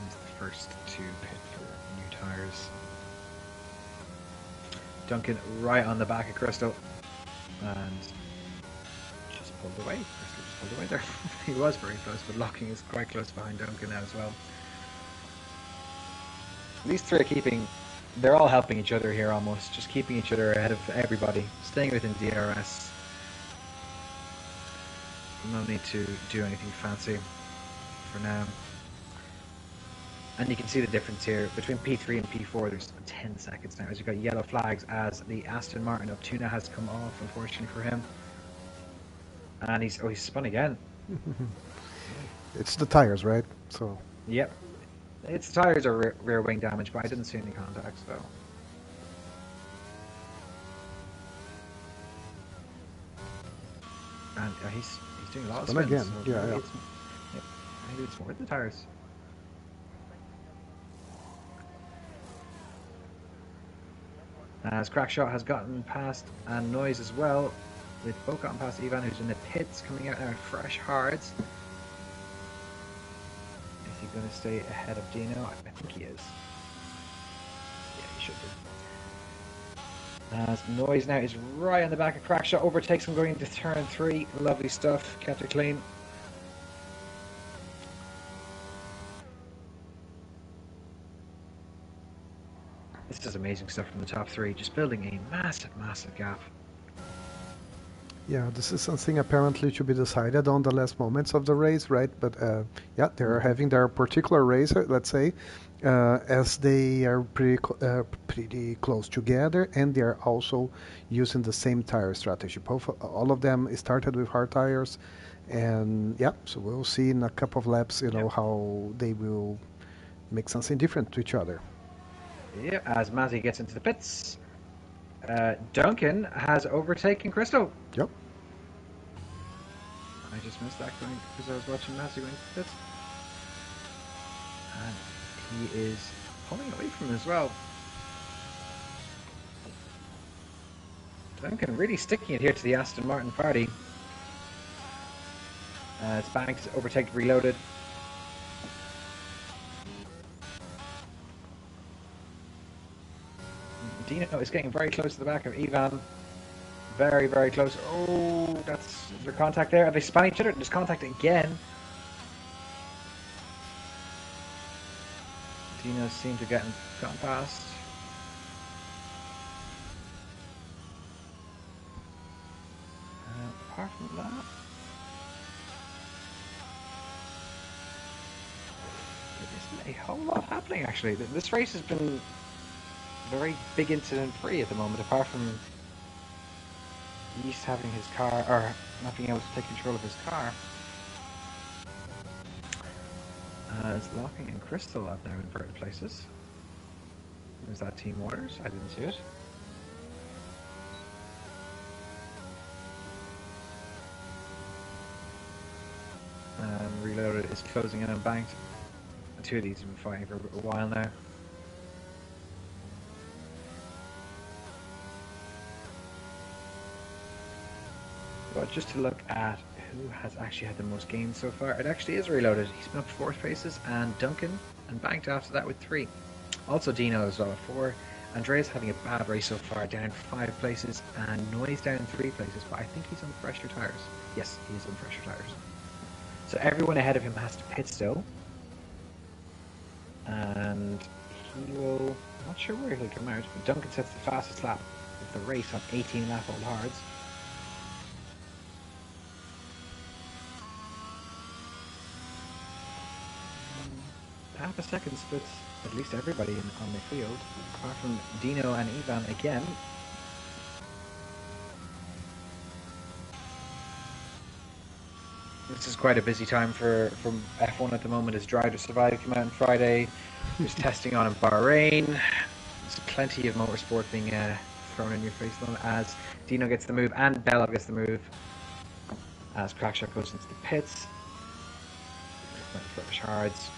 B: He's the first to pit for new tires. Duncan right on the back of Crystal, and just pulled away. Crystal just pulled away there. He was very close, but Locking is quite close behind Duncan now as well. These three are they're all helping each other here almost, just keeping each other ahead of everybody, staying within DRS. No need to do anything fancy for now. And you can see the difference here between P3 and P4. There's 10 seconds now as you've got yellow flags as the Aston Martin of Tuna has come off, unfortunately for him. And he's spun again.
A: It's the tires, right? So.
B: Yep. Its tires are rear wing damage, but I didn't see any contacts though. And he's doing a lot of spins.
A: Again,
B: so
A: yeah.
B: Maybe it's more the tires. As Crackshot has gotten past, and Noise as well, with both gotten past Ivan, who's in the pits, coming out now in fresh hards. Is he going to stay ahead of Dino? I think he is. Yeah, he should be. As Noise now is right on the back of Crackshot, overtakes him going into turn 3. Lovely stuff, kept it clean. This is amazing stuff from the top 3, just building a massive gap.
A: Yeah, this is something apparently to be decided on the last moments of the race, right? But yeah, they're having their particular race, let's say, as they are pretty close together, and they are also using the same tire strategy. All of them started with hard tires, and yeah, so we'll see in a couple of laps, how they will make something different to each other.
B: Yeah, as Mazzy gets into the pits. Duncan has overtaken Crystal.
A: Yep.
B: I just missed that going because I was watching Mazzy going to the pits. And he is pulling away from him as well. Duncan really sticking it here to the Aston Martin party. As Banks overtake reloaded. Dino is getting very close to the back of Ivan. Very close. Oh, is there contact there? Are they spun each other? There's contact again. Dino seems to have gotten past. Apart from that, there isn't a whole lot happening actually. This race has been very big incident free at the moment, apart from Yeast having his car, or not being able to take control of his car. It's Locking and Crystal up there in inverted places. Is that Team Waters? I didn't see it. Reloaded is closing in on Banked. The two of these have been fighting for a while now. But just to look at who has actually had the most gains so far, it actually is Reloaded. He's been up 4 places, and Duncan and Banked after that with 3. Also Dino as well at 4. Andreas having a bad race so far, down 5 places, and Noise down 3 places, but I think he's on fresher tyres. Yes, he is on fresher tyres. So everyone ahead of him has to pit still. And he will, I'm not sure where he'll come out, but Duncan sets the fastest lap of the race on 18 lap old hards. Half a second splits at least everybody on the field, apart from Dino and Ivan again. This is quite a busy time for F1 at the moment. As Drive to Survive came out on Friday, there's testing on in Bahrain. There's plenty of motorsport being thrown in your face as Dino gets the move and Bella gets the move as Crackshot goes into the pits. Waiting for hards.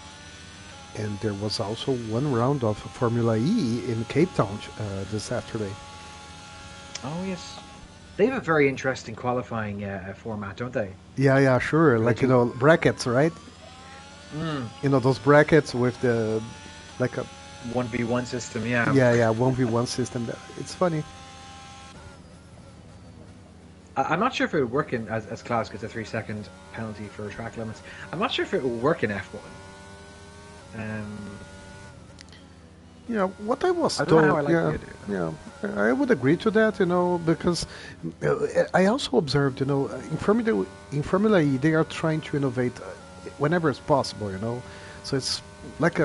A: And there was also one round of Formula E in Cape Town this Saturday.
B: Oh yes, they have a very interesting qualifying format, don't they?
A: Yeah, sure.
B: Where they
A: Like,
B: do.
A: brackets, right?
B: Mm,
A: Those brackets with the, like a,
B: 1v1 system, yeah.
A: yeah, 1v1 system. It's funny.
B: I'm not sure if it would work in as Klaus gets a 3 second penalty for track limits. I'm not sure if it would work in F1.
A: What I was
B: I don't know how I
A: told,
B: like the
A: yeah,
B: idea.
A: yeah, I would agree to that, because I also observed, in Formula E, they are trying to innovate whenever it's possible, So it's like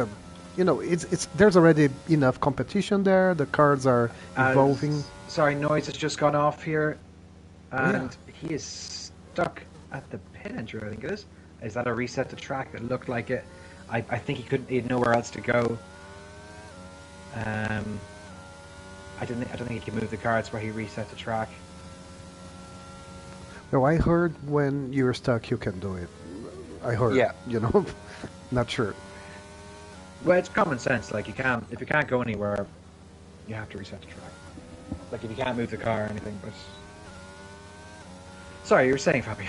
A: it's there's already enough competition there. The cars are evolving.
B: Sorry, noise has just gone off here,
A: Oh yeah,
B: and he is stuck at the pit entry. I think it is. Is that a reset to track? It looked like it. I think he couldn't. He had nowhere else to go. Um, I don't think he can move the cards where he reset the track.
A: no, I heard when you're stuck, you can do it. I heard,
B: Yeah.
A: not sure.
B: Well, it's common sense. Like if you can't go anywhere, you have to reset the track. Like if you can't move the car or anything. But sorry, you were saying, Fabi.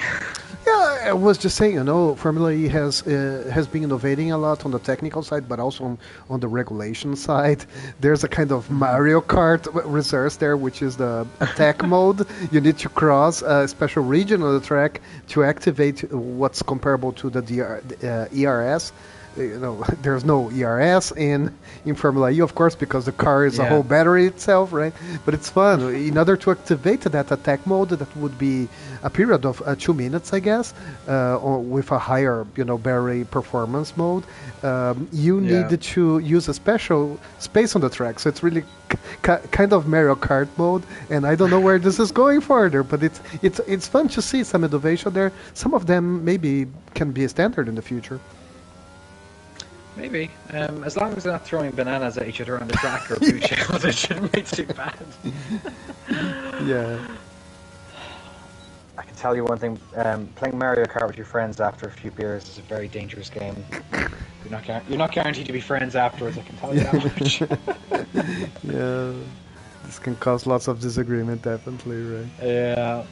A: Yeah, I was just saying, Formula E has been innovating a lot on the technical side, but also on the regulation side. There's a kind of Mario Kart resource there, which is the attack mode. You need to cross a special region of the track to activate what's comparable to the ERS. There's no ERS in Formula E, of course, because the car is a
B: Yeah.
A: whole battery itself, right? But it's fun. In order to activate that attack mode, that would be a period of 2 minutes, I guess, or with a higher, battery performance mode. You
B: Yeah.
A: need to use a special space on the track, so it's really kind of Mario Kart mode. And I don't know where this is going further, but it's fun to see some innovation there. Some of them maybe can be a standard in the future.
B: Maybe. As long as they're not throwing bananas at each other on the track or boot shells, it shouldn't be too bad.
A: Yeah.
B: I can tell you one thing: playing Mario Kart with your friends after a few beers is a very dangerous game. You're not guaranteed to be friends afterwards. I can tell you that much.
A: Yeah, this can cause lots of disagreement, definitely, right?
B: Yeah.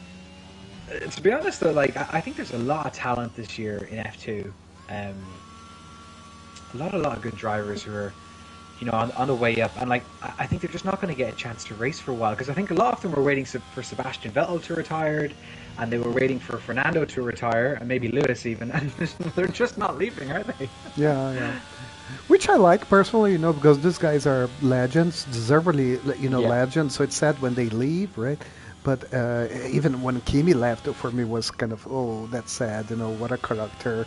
B: To be honest, though, like I think there's a lot of talent this year in F2. Um, a lot of good drivers who are, on the way up, and like I think they're just not going to get a chance to race for a while because I think a lot of them were waiting for Sebastian Vettel to retire, and they were waiting for Fernando to retire, and maybe Lewis even, and they're just not leaving, are they?
A: Yeah. Which I like personally, because these guys are legends, deservedly,
B: Yeah.
A: legends. So it's sad when they leave, right? But even when Kimi left, for me was kind of, oh, that's sad. What a character,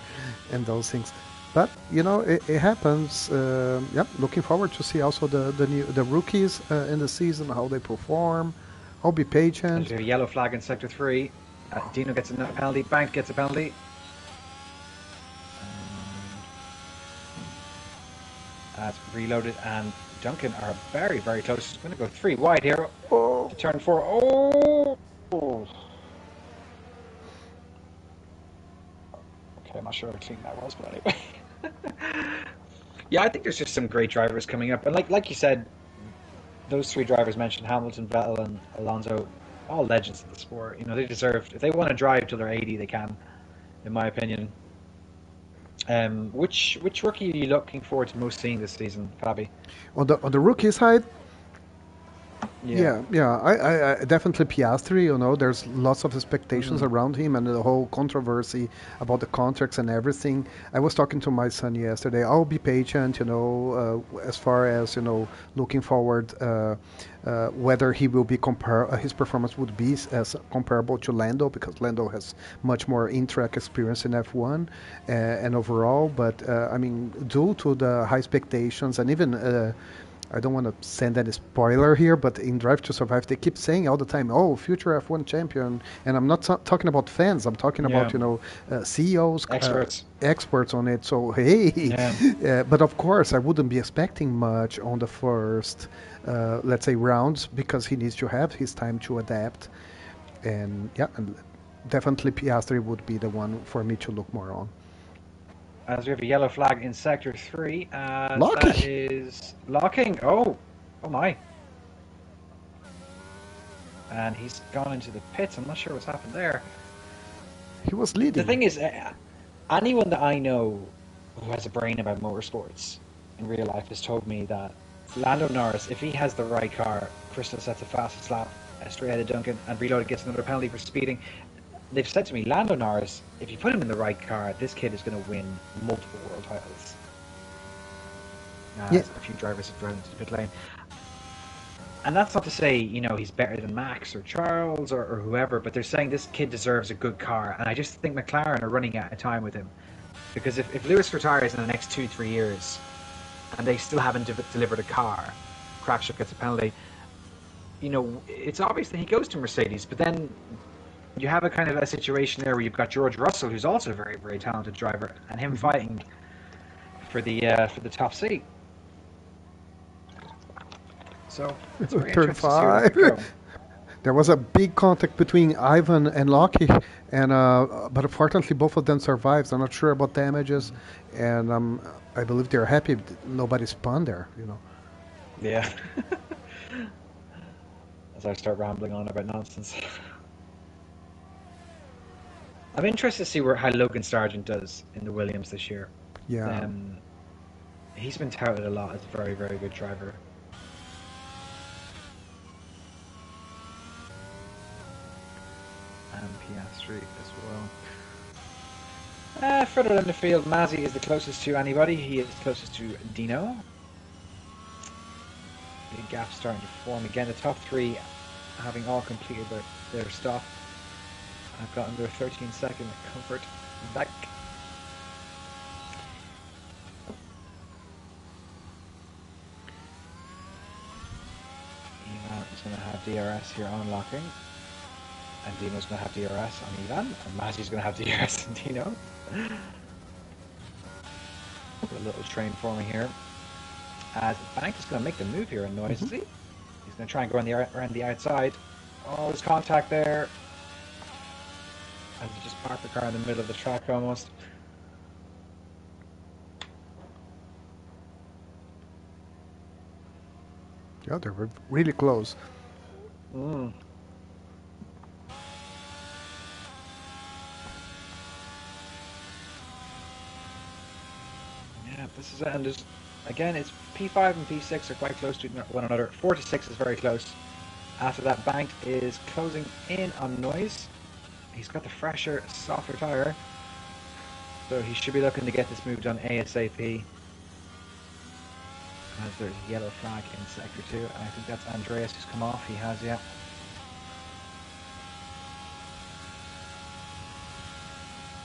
A: and those things. But it happens. Yeah, looking forward to see also the rookies in the season, how they perform. I'll be
B: There's
A: patient.
B: a yellow flag in sector 3. Dino gets a penalty. Bank gets a penalty. As reloaded and Duncan are very, very close. He's going to go 3 wide here
A: Oh,
B: to turn 4. Oh! Okay, I'm not sure how clean that was, but anyway. Yeah, I think there's just some great drivers coming up. And like you said, those 3 drivers mentioned, Hamilton, Vettel, and Alonso, all legends of the sport. They deserve, if they want to drive till they're 80, they can, in my opinion. Which rookie are you looking forward to most seeing this season, Fabi?
A: on the rookie side,
B: Yeah.
A: yeah. I definitely Piastri. There's lots of expectations
B: Mm.
A: around him and the whole controversy about the contracts and everything. I was talking to my son yesterday. I'll be patient, as far as looking forward, whether he will be his performance would be as comparable to Lando, because Lando has much more in-track experience in F1 and overall. But I mean, due to the high expectations and even I don't want to send any spoiler here, but in Drive to Survive, they keep saying all the time, "Oh, future F1 champion," and I'm not talking about fans. I'm talking
B: Yeah,
A: about CEOs,
B: experts.
A: experts on it. So hey,
B: Yeah,
A: but of course, I wouldn't be expecting much on the first, let's say, rounds because he needs to have his time to adapt. And yeah, and definitely Piastri would be the one for me to look more on.
B: as we have a yellow flag in sector 3, as that
A: Lucky,
B: is locking. Oh, oh my. And he's gone into the pits. I'm not sure what's happened there.
A: he was
B: The
A: leading.
B: thing is, anyone that I know who has a brain about motorsports in real life has told me that Lando Norris, if he has the right car, Crystal sets a fastest lap straight ahead of Duncan, and Reloaded gets another penalty for speeding. They've said to me, Lando Norris, if you put him in the right car, this kid is going to win multiple world titles.
A: Yeah,
B: As a few drivers have driven into the pit lane. And that's not to say, he's better than Max or Charles or whoever, but they're saying this kid deserves a good car. And I just think McLaren are running out of time with him. Because if Lewis retires in the next 2-3 years and they still haven't delivered a car, Crackshot gets a penalty, it's obvious that he goes to Mercedes, but then you have a kind of a situation there where you've got George Russell, who's also a very, very talented driver, and him fighting for the top seat. So it's very
A: turn
B: interesting to see where that could
A: five.
B: go.
A: There was a big contact between Ivan and Loki, and but unfortunately both of them survived. I'm not sure about damages, and I believe they're happy nobody spun there.
B: Yeah. As I start rambling on about nonsense. I'm interested to see how Logan Sargent does in the Williams this year.
A: Yeah,
B: Um, he's been touted a lot as a very, very good driver. And Piastri as well. Further down the field, Mazzi is the closest to anybody. He is closest to Dino. Big gap starting to form again. The top three having all completed their stop. I've gotten their 13-second comfort back. Ivan is going to have DRS here on locking. And Dino's going to have DRS on Ivan. And Mazzi's going to have DRS on Dino. A little train forming here. As Bank is going to make the move here noisily. He's going to try and go around the outside. Oh, there's contact there. As he just parked the car in the middle of the track almost.
A: yeah, they were really close.
B: Mm. Yeah, this is it. And there's, again, it's P5 and P6 are quite close to one another. 4 to 6 is very close. After that, Bank is closing in on Noise. He's got the fresher, softer tyre. So he should be looking to get this move done ASAP. As there's a yellow flag in sector 2. And I think that's Andreas who's come off. He has, yeah.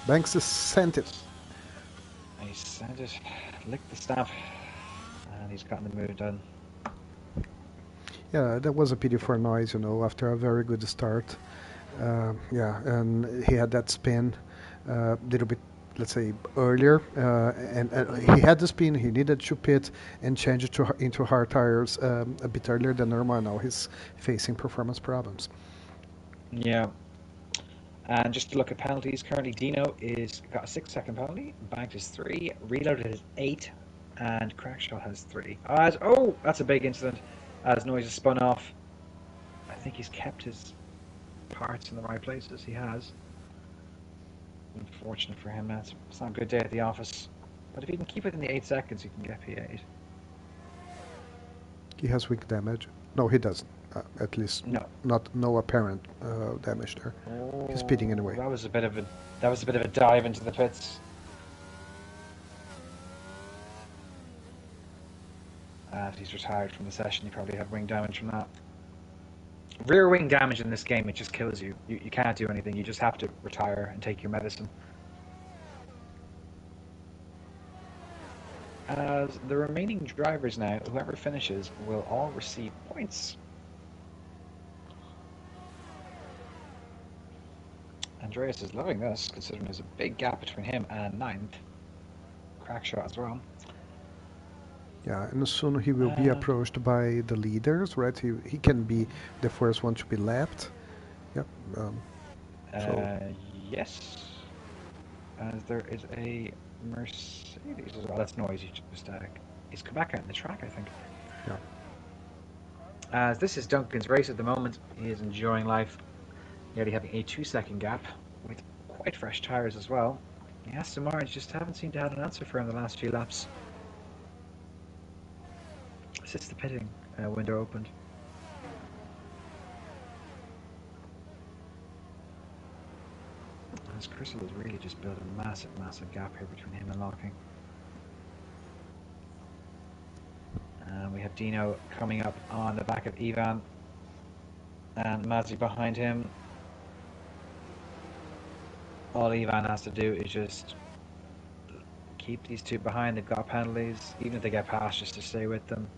A: Banks is sent it.
B: He sent it, licked the stamp, and he's gotten the move done.
A: Yeah, that was a pity for Noise, after a very good start. Yeah, and he had that spin a little bit, let's say, earlier, and he had the spin. He needed to pit and change it into hard tires a bit earlier than normal. Now he's facing performance problems.
B: Yeah. And just to look at penalties, currently Dino is got a 6-second penalty, Banked is 3, Reloaded is 8, and Crackshot has 3. Oh, that's a big incident. As Noise is spun off. I think he's kept his parts in the right places. He has. Unfortunate for him, man. It's not a good day at the office. But if he can keep it in the 8 seconds, he can get P8.
A: He has weak damage. No, he doesn't. At least
B: No.
A: no apparent damage there. He's speeding anyway.
B: That was a bit of a dive into the pits. As he's retired from the session, he probably had wing damage from that. Rear wing damage in this game, it just kills you. You can't do anything. You just have to retire and take your medicine. As the remaining drivers now, whoever finishes will all receive points. Andreas is loving this, considering there's a big gap between him and ninth. Crack shot as well.
A: Yeah, and soon he will be approached by the leaders, right? He can be the first one to be lapped. Yep. So
B: Yes. As there is a Mercedes as well. That's noisy. Just he's come back out in the track, I think.
A: yeah.
B: As this is Duncan's race at the moment, he is enjoying life. Nearly having a 2-second gap with quite fresh tyres as well. The Aston Martins just haven't seemed to have an answer for him the last few laps. Since the pitting window opened. As Crystal has really just built a massive, massive gap here between him and Locking. And we have Dino coming up on the back of Ivan. And Mazzi behind him. All Ivan has to do is just keep these two behind. They've got penalties, even if they get past, just to stay with them.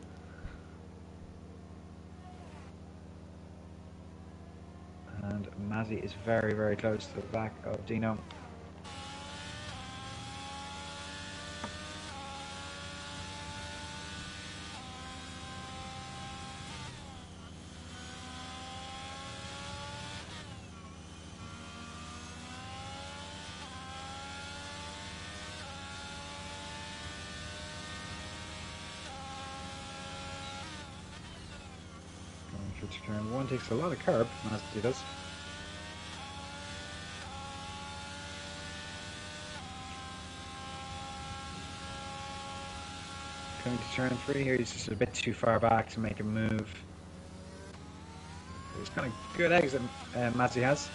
B: And Mazzi is very, very close to the back of Dino. Turn 1 takes a lot of curb, Mazzi does. Coming to turn 3 here, he's just a bit too far back to make a move. It's kind of good exit Mazzi has.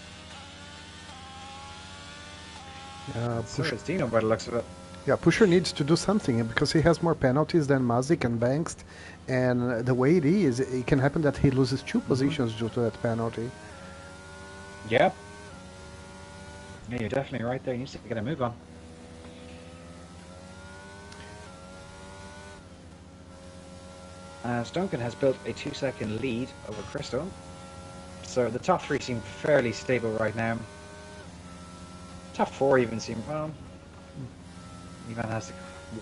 B: So is Dino by the looks of it.
A: Yeah, Pusher needs to do something because he has more penalties than Mazik and Bangst, and the way it is, it can happen that he loses 2 positions due to that penalty.
B: Yeah. Yeah, you're definitely right there. He needs to get a move on. As Duncan has built a 2-second lead over Crystal. So the top 3 seem fairly stable right now. Top 4 even seem, well, Ivan has to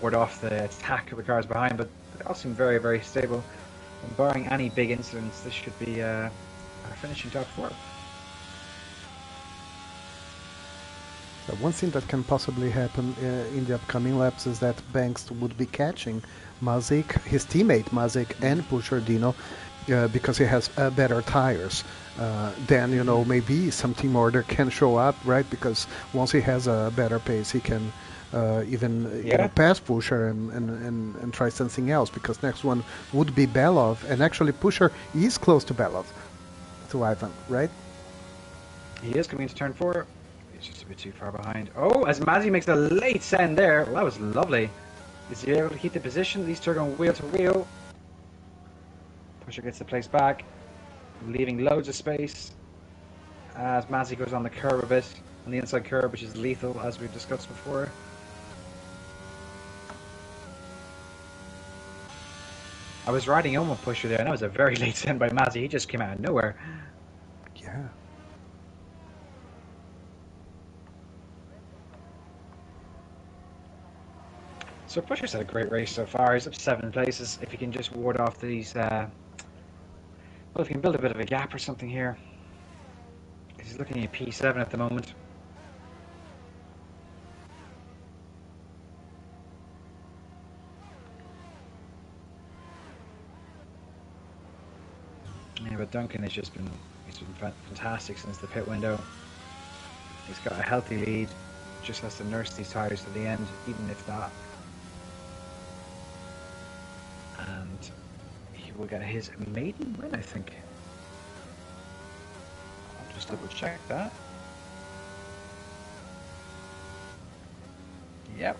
B: ward off the attack of the cars behind, but they all seem very, very stable. And barring any big incidents, this should be our finishing top 4.
A: One thing that can possibly happen in the upcoming laps is that Banks would be catching Mazik, his teammate Mazik, and Pusher Dino because he has better tires. Then, you know, maybe some team order can show up, right? Because once he has a better pace, he can even you know, pass Pusher and try something else. Because next one would be Belov, and actually Pusher is close to Belov, to Ivan, right?
B: He is coming into turn 4. He's just a bit too far behind. Oh, as Mazzi makes a late send there. Well, that was lovely. Is he able to keep the position? These two are going wheel to wheel. Pusher gets the place back, leaving loads of space as Mazzi goes on the curb a bit, on the inside curb, which is lethal, as we've discussed before. I was riding on with Pusher there, and that was a very late send by Mazzi. He just came out of nowhere.
A: Yeah.
B: So Pusher's had a great race so far. He's up 7 places. If he can just ward off these, well, if he can build a bit of a gap or something here. He's looking at P7 at the moment. Yeah, but Duncan has just been, he's been fantastic since the pit window. He's got a healthy lead. Just has to nurse these tires to the end, even if that. And he will get his maiden win, I think. I'll just double check that. Yep.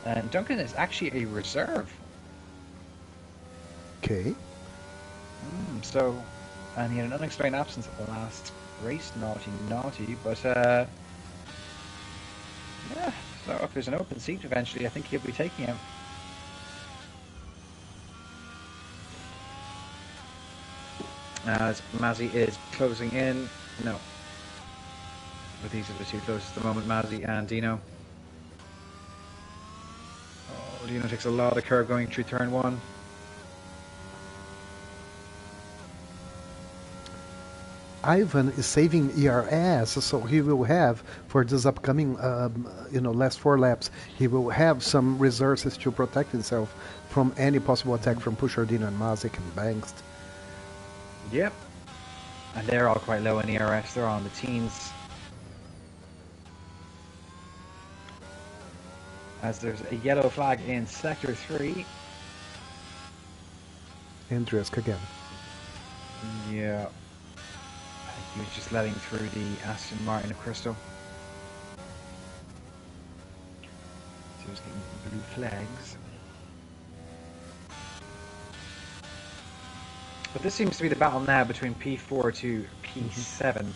B: And Duncan is actually a reserve.
A: Okay.
B: So, and he had an unexplained absence at the last race, naughty, but yeah, So if there's an open seat eventually, I think he'll be taking him. As Mazzy is closing in. No. But these are the two closest at the moment, Mazzy and Dino. Oh, Dino takes a lot of curve going through turn one.
A: Ivan is saving ERS, so he will have for this upcoming, last 4 laps, he will have some resources to protect himself from any possible attack from Pusher, Dino, and Mazik and Banks.
B: Yep. And they're all quite low in ERS. They're all in the teens. As there's a yellow flag in Sector 3.
A: Andresk again.
B: Yeah. I think he was just letting through the Aston Martin Crystal. So he was getting blue flags. But this seems to be the battle now between P4 to P7. And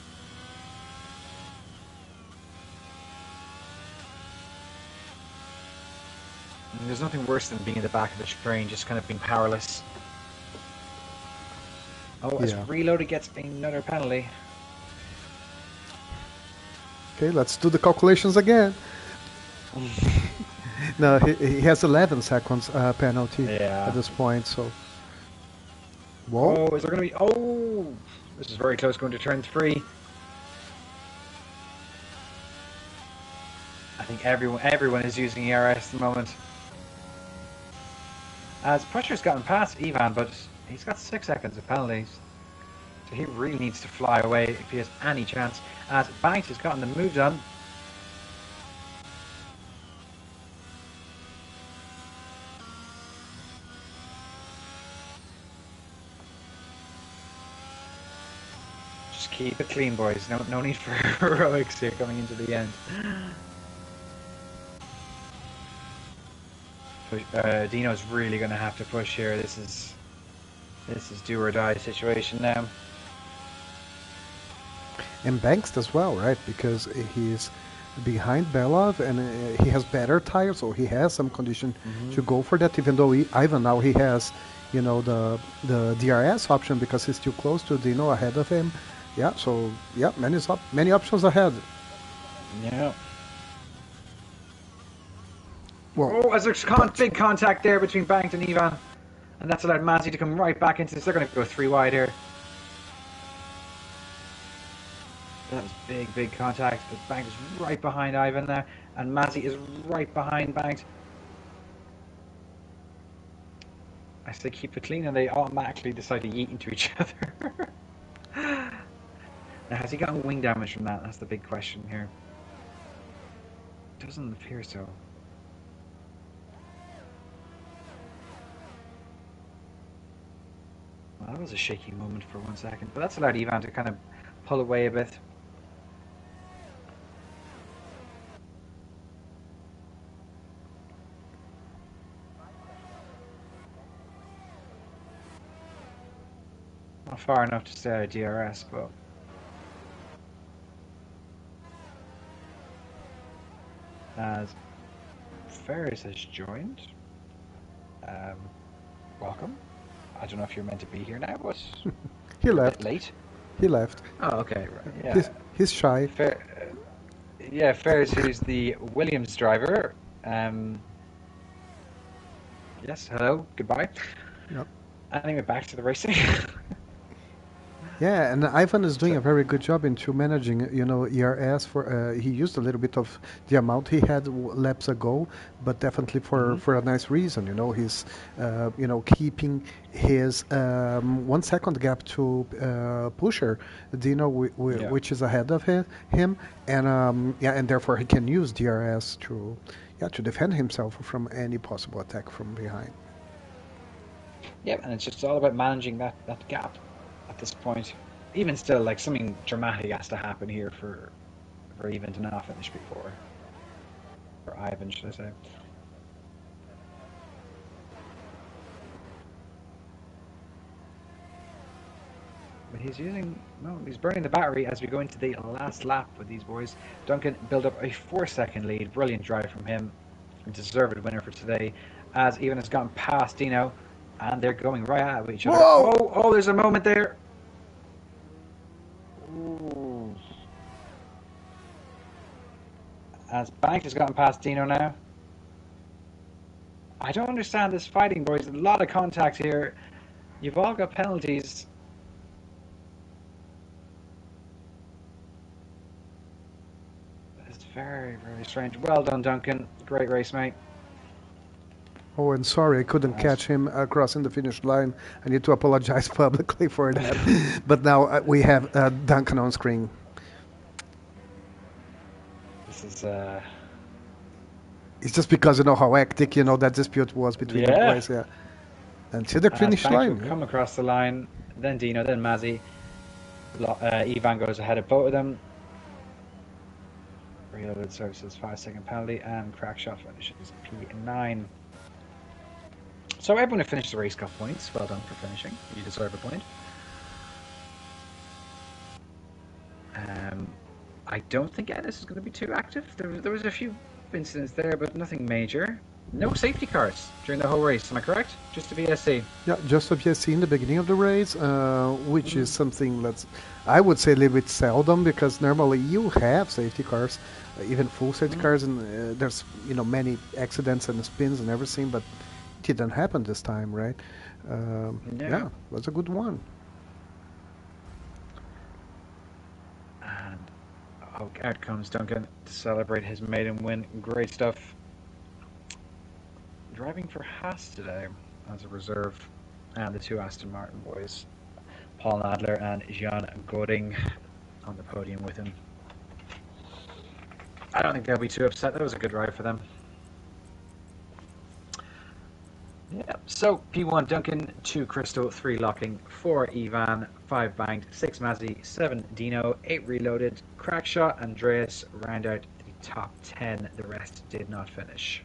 B: there's nothing worse than being in the back of the train, just kind of being powerless. Oh, as Reloaded gets another penalty.
A: Okay, let's do the calculations again. No, he has 11 seconds penalty at this point, so...
B: Whoa. Oh, is there going to be... Oh! This is very close going to turn 3. I think everyone is using ERS at the moment. As Pusher's gotten past Ivan, but he's got 6 seconds of penalties. So he really needs to fly away if he has any chance. As Banks has gotten the move done. Just keep it clean, boys. No need for heroics here coming into the end. Dino's really going to have to push here. This is do or die situation now.
A: And Banks as well, right? Because he's behind Belov and he has better tires, so he has some condition to go for that. Even though Ivan now he has, the DRS option because he's too close to Dino ahead of him. Yeah, so yeah, many options ahead.
B: Yeah.
A: Well,
B: as there's big contact there between Banks and Ivan, and that's allowed Mazzy to come right back into this. They're going to go 3 wide here. That was big contact. But Banks is right behind Ivan there, and Mazzy is right behind Banks. I say keep it clean, and they automatically decide to yeet into each other. Now, has he gotten wing damage from that? That's the big question here. Doesn't appear so. Well, that was a shaky moment for 1 second, but that's allowed Ivan to kind of pull away a bit. Not far enough to stay out of DRS, but... As Ferris has joined. Welcome. I don't know if you're meant to be here now, but...
A: he left.
B: A bit late.
A: He left.
B: Oh, okay, right. Yeah.
A: He's shy.
B: Ferris, who's the Williams driver. Yes, hello, goodbye.
A: Yep.
B: Anyway, back to the racing.
A: Yeah, and Ivan is doing a very good job into managing, ERS. For he used a little bit of the amount he had laps ago, but definitely for a nice reason. He's keeping his 1 second gap to Pusher, Dino, which is ahead of him, and and therefore he can use DRS to defend himself from any possible attack from behind.
B: Yep, and it's just all about managing that gap. At this point, even still, like something dramatic has to happen here for Ivan to not finish before, or Ivan, should I say? But he's using, well, he's burning the battery as we go into the last lap with these boys. Duncan built up a 4 second lead. Brilliant drive from him. Deserved winner for today. As Evan has gotten past Dino, and they're going right at each other.
A: Whoa!
B: Oh, there's a moment there. Ooh. As Bank has gotten past Dino now. I don't understand this fighting, boys. A lot of contact here. You've all got penalties. It's very, very strange. Well done, Duncan. Great race, mate.
A: Oh, and sorry, I couldn't catch him crossing the finish line. I need to apologize publicly for that. But now we have Duncan on screen.
B: This is
A: It's just because you know how hectic that dispute was between the boys, yeah. And to the finish line.
B: Come across the line, then Dino, then Mazzy. Ivan goes ahead of both of them. Reloaded services 5 second penalty, and Crackshot finishes P9. So everyone who finished the race got points. Well done for finishing. You deserve a point. I don't think Ennis is going to be too active. There was a few incidents there, but nothing major. No safety cars during the whole race, am I correct? Just a VSC.
A: Yeah, just a VSC in the beginning of the race, which is something I would say a little bit seldom, because normally you have safety cars, even full safety cars, and there's many accidents and spins and everything, but it didn't happen this time, right? Yeah, it was a good one.
B: And out comes Duncan to celebrate his maiden win. Great stuff. Driving for Haas today as a reserve, and the two Aston Martin boys, Paul Nadler and Jean Goding, on the podium with him. I don't think they'll be too upset. That was a good ride for them. Yeah, so P1 Duncan, 2 Crystal, 3 Locking, 4 Ivan, 5 Banked, 6 Mazzy, 7 Dino, 8 Reloaded, Crackshot, Andreas round out the top 10. The rest did not finish.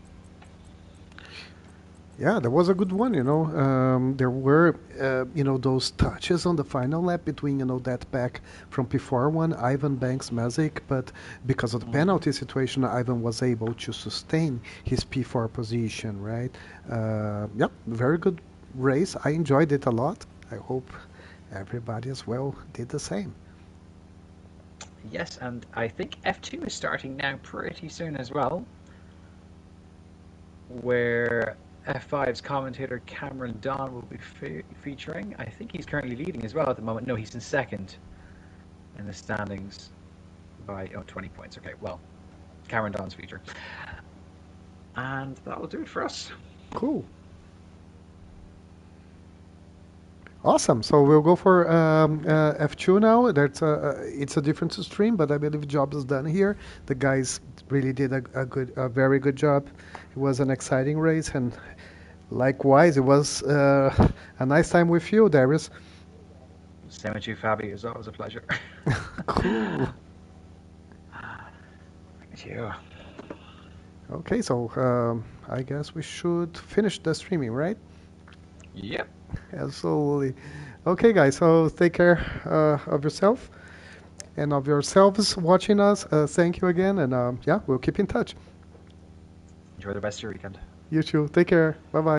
A: Yeah, that was a good one, there were, those touches on the final lap between, that pack from P4 one, Ivan Banks, Mazik, but because of the penalty situation, Ivan was able to sustain his P4 position, right? Yeah, very good race. I enjoyed it a lot. I hope everybody as well did the same.
B: Yes, and I think F2 is starting now pretty soon as well, where F5's commentator Cameron Don will be featuring. I think he's currently leading as well at the moment. No, he's in second in the standings by 20 points. Okay, well, Cameron Don's feature. And that'll do it for us.
A: Cool. Awesome. So we'll go for F2 now. It's a different stream, but I believe job is done here. The guys really did a very good job. It was an exciting race, and likewise, it was a nice time with you, Darius.
B: Same with you, Fabi. It was always a pleasure.
A: Cool.
B: Thank you.
A: Okay, so I guess we should finish the streaming, right?
B: Yep.
A: Absolutely. Okay, guys, so take care of yourself and of yourselves watching us. Thank you again, and yeah, we'll keep in touch.
B: Enjoy the rest of your weekend.
A: You too. Take care. Bye-bye.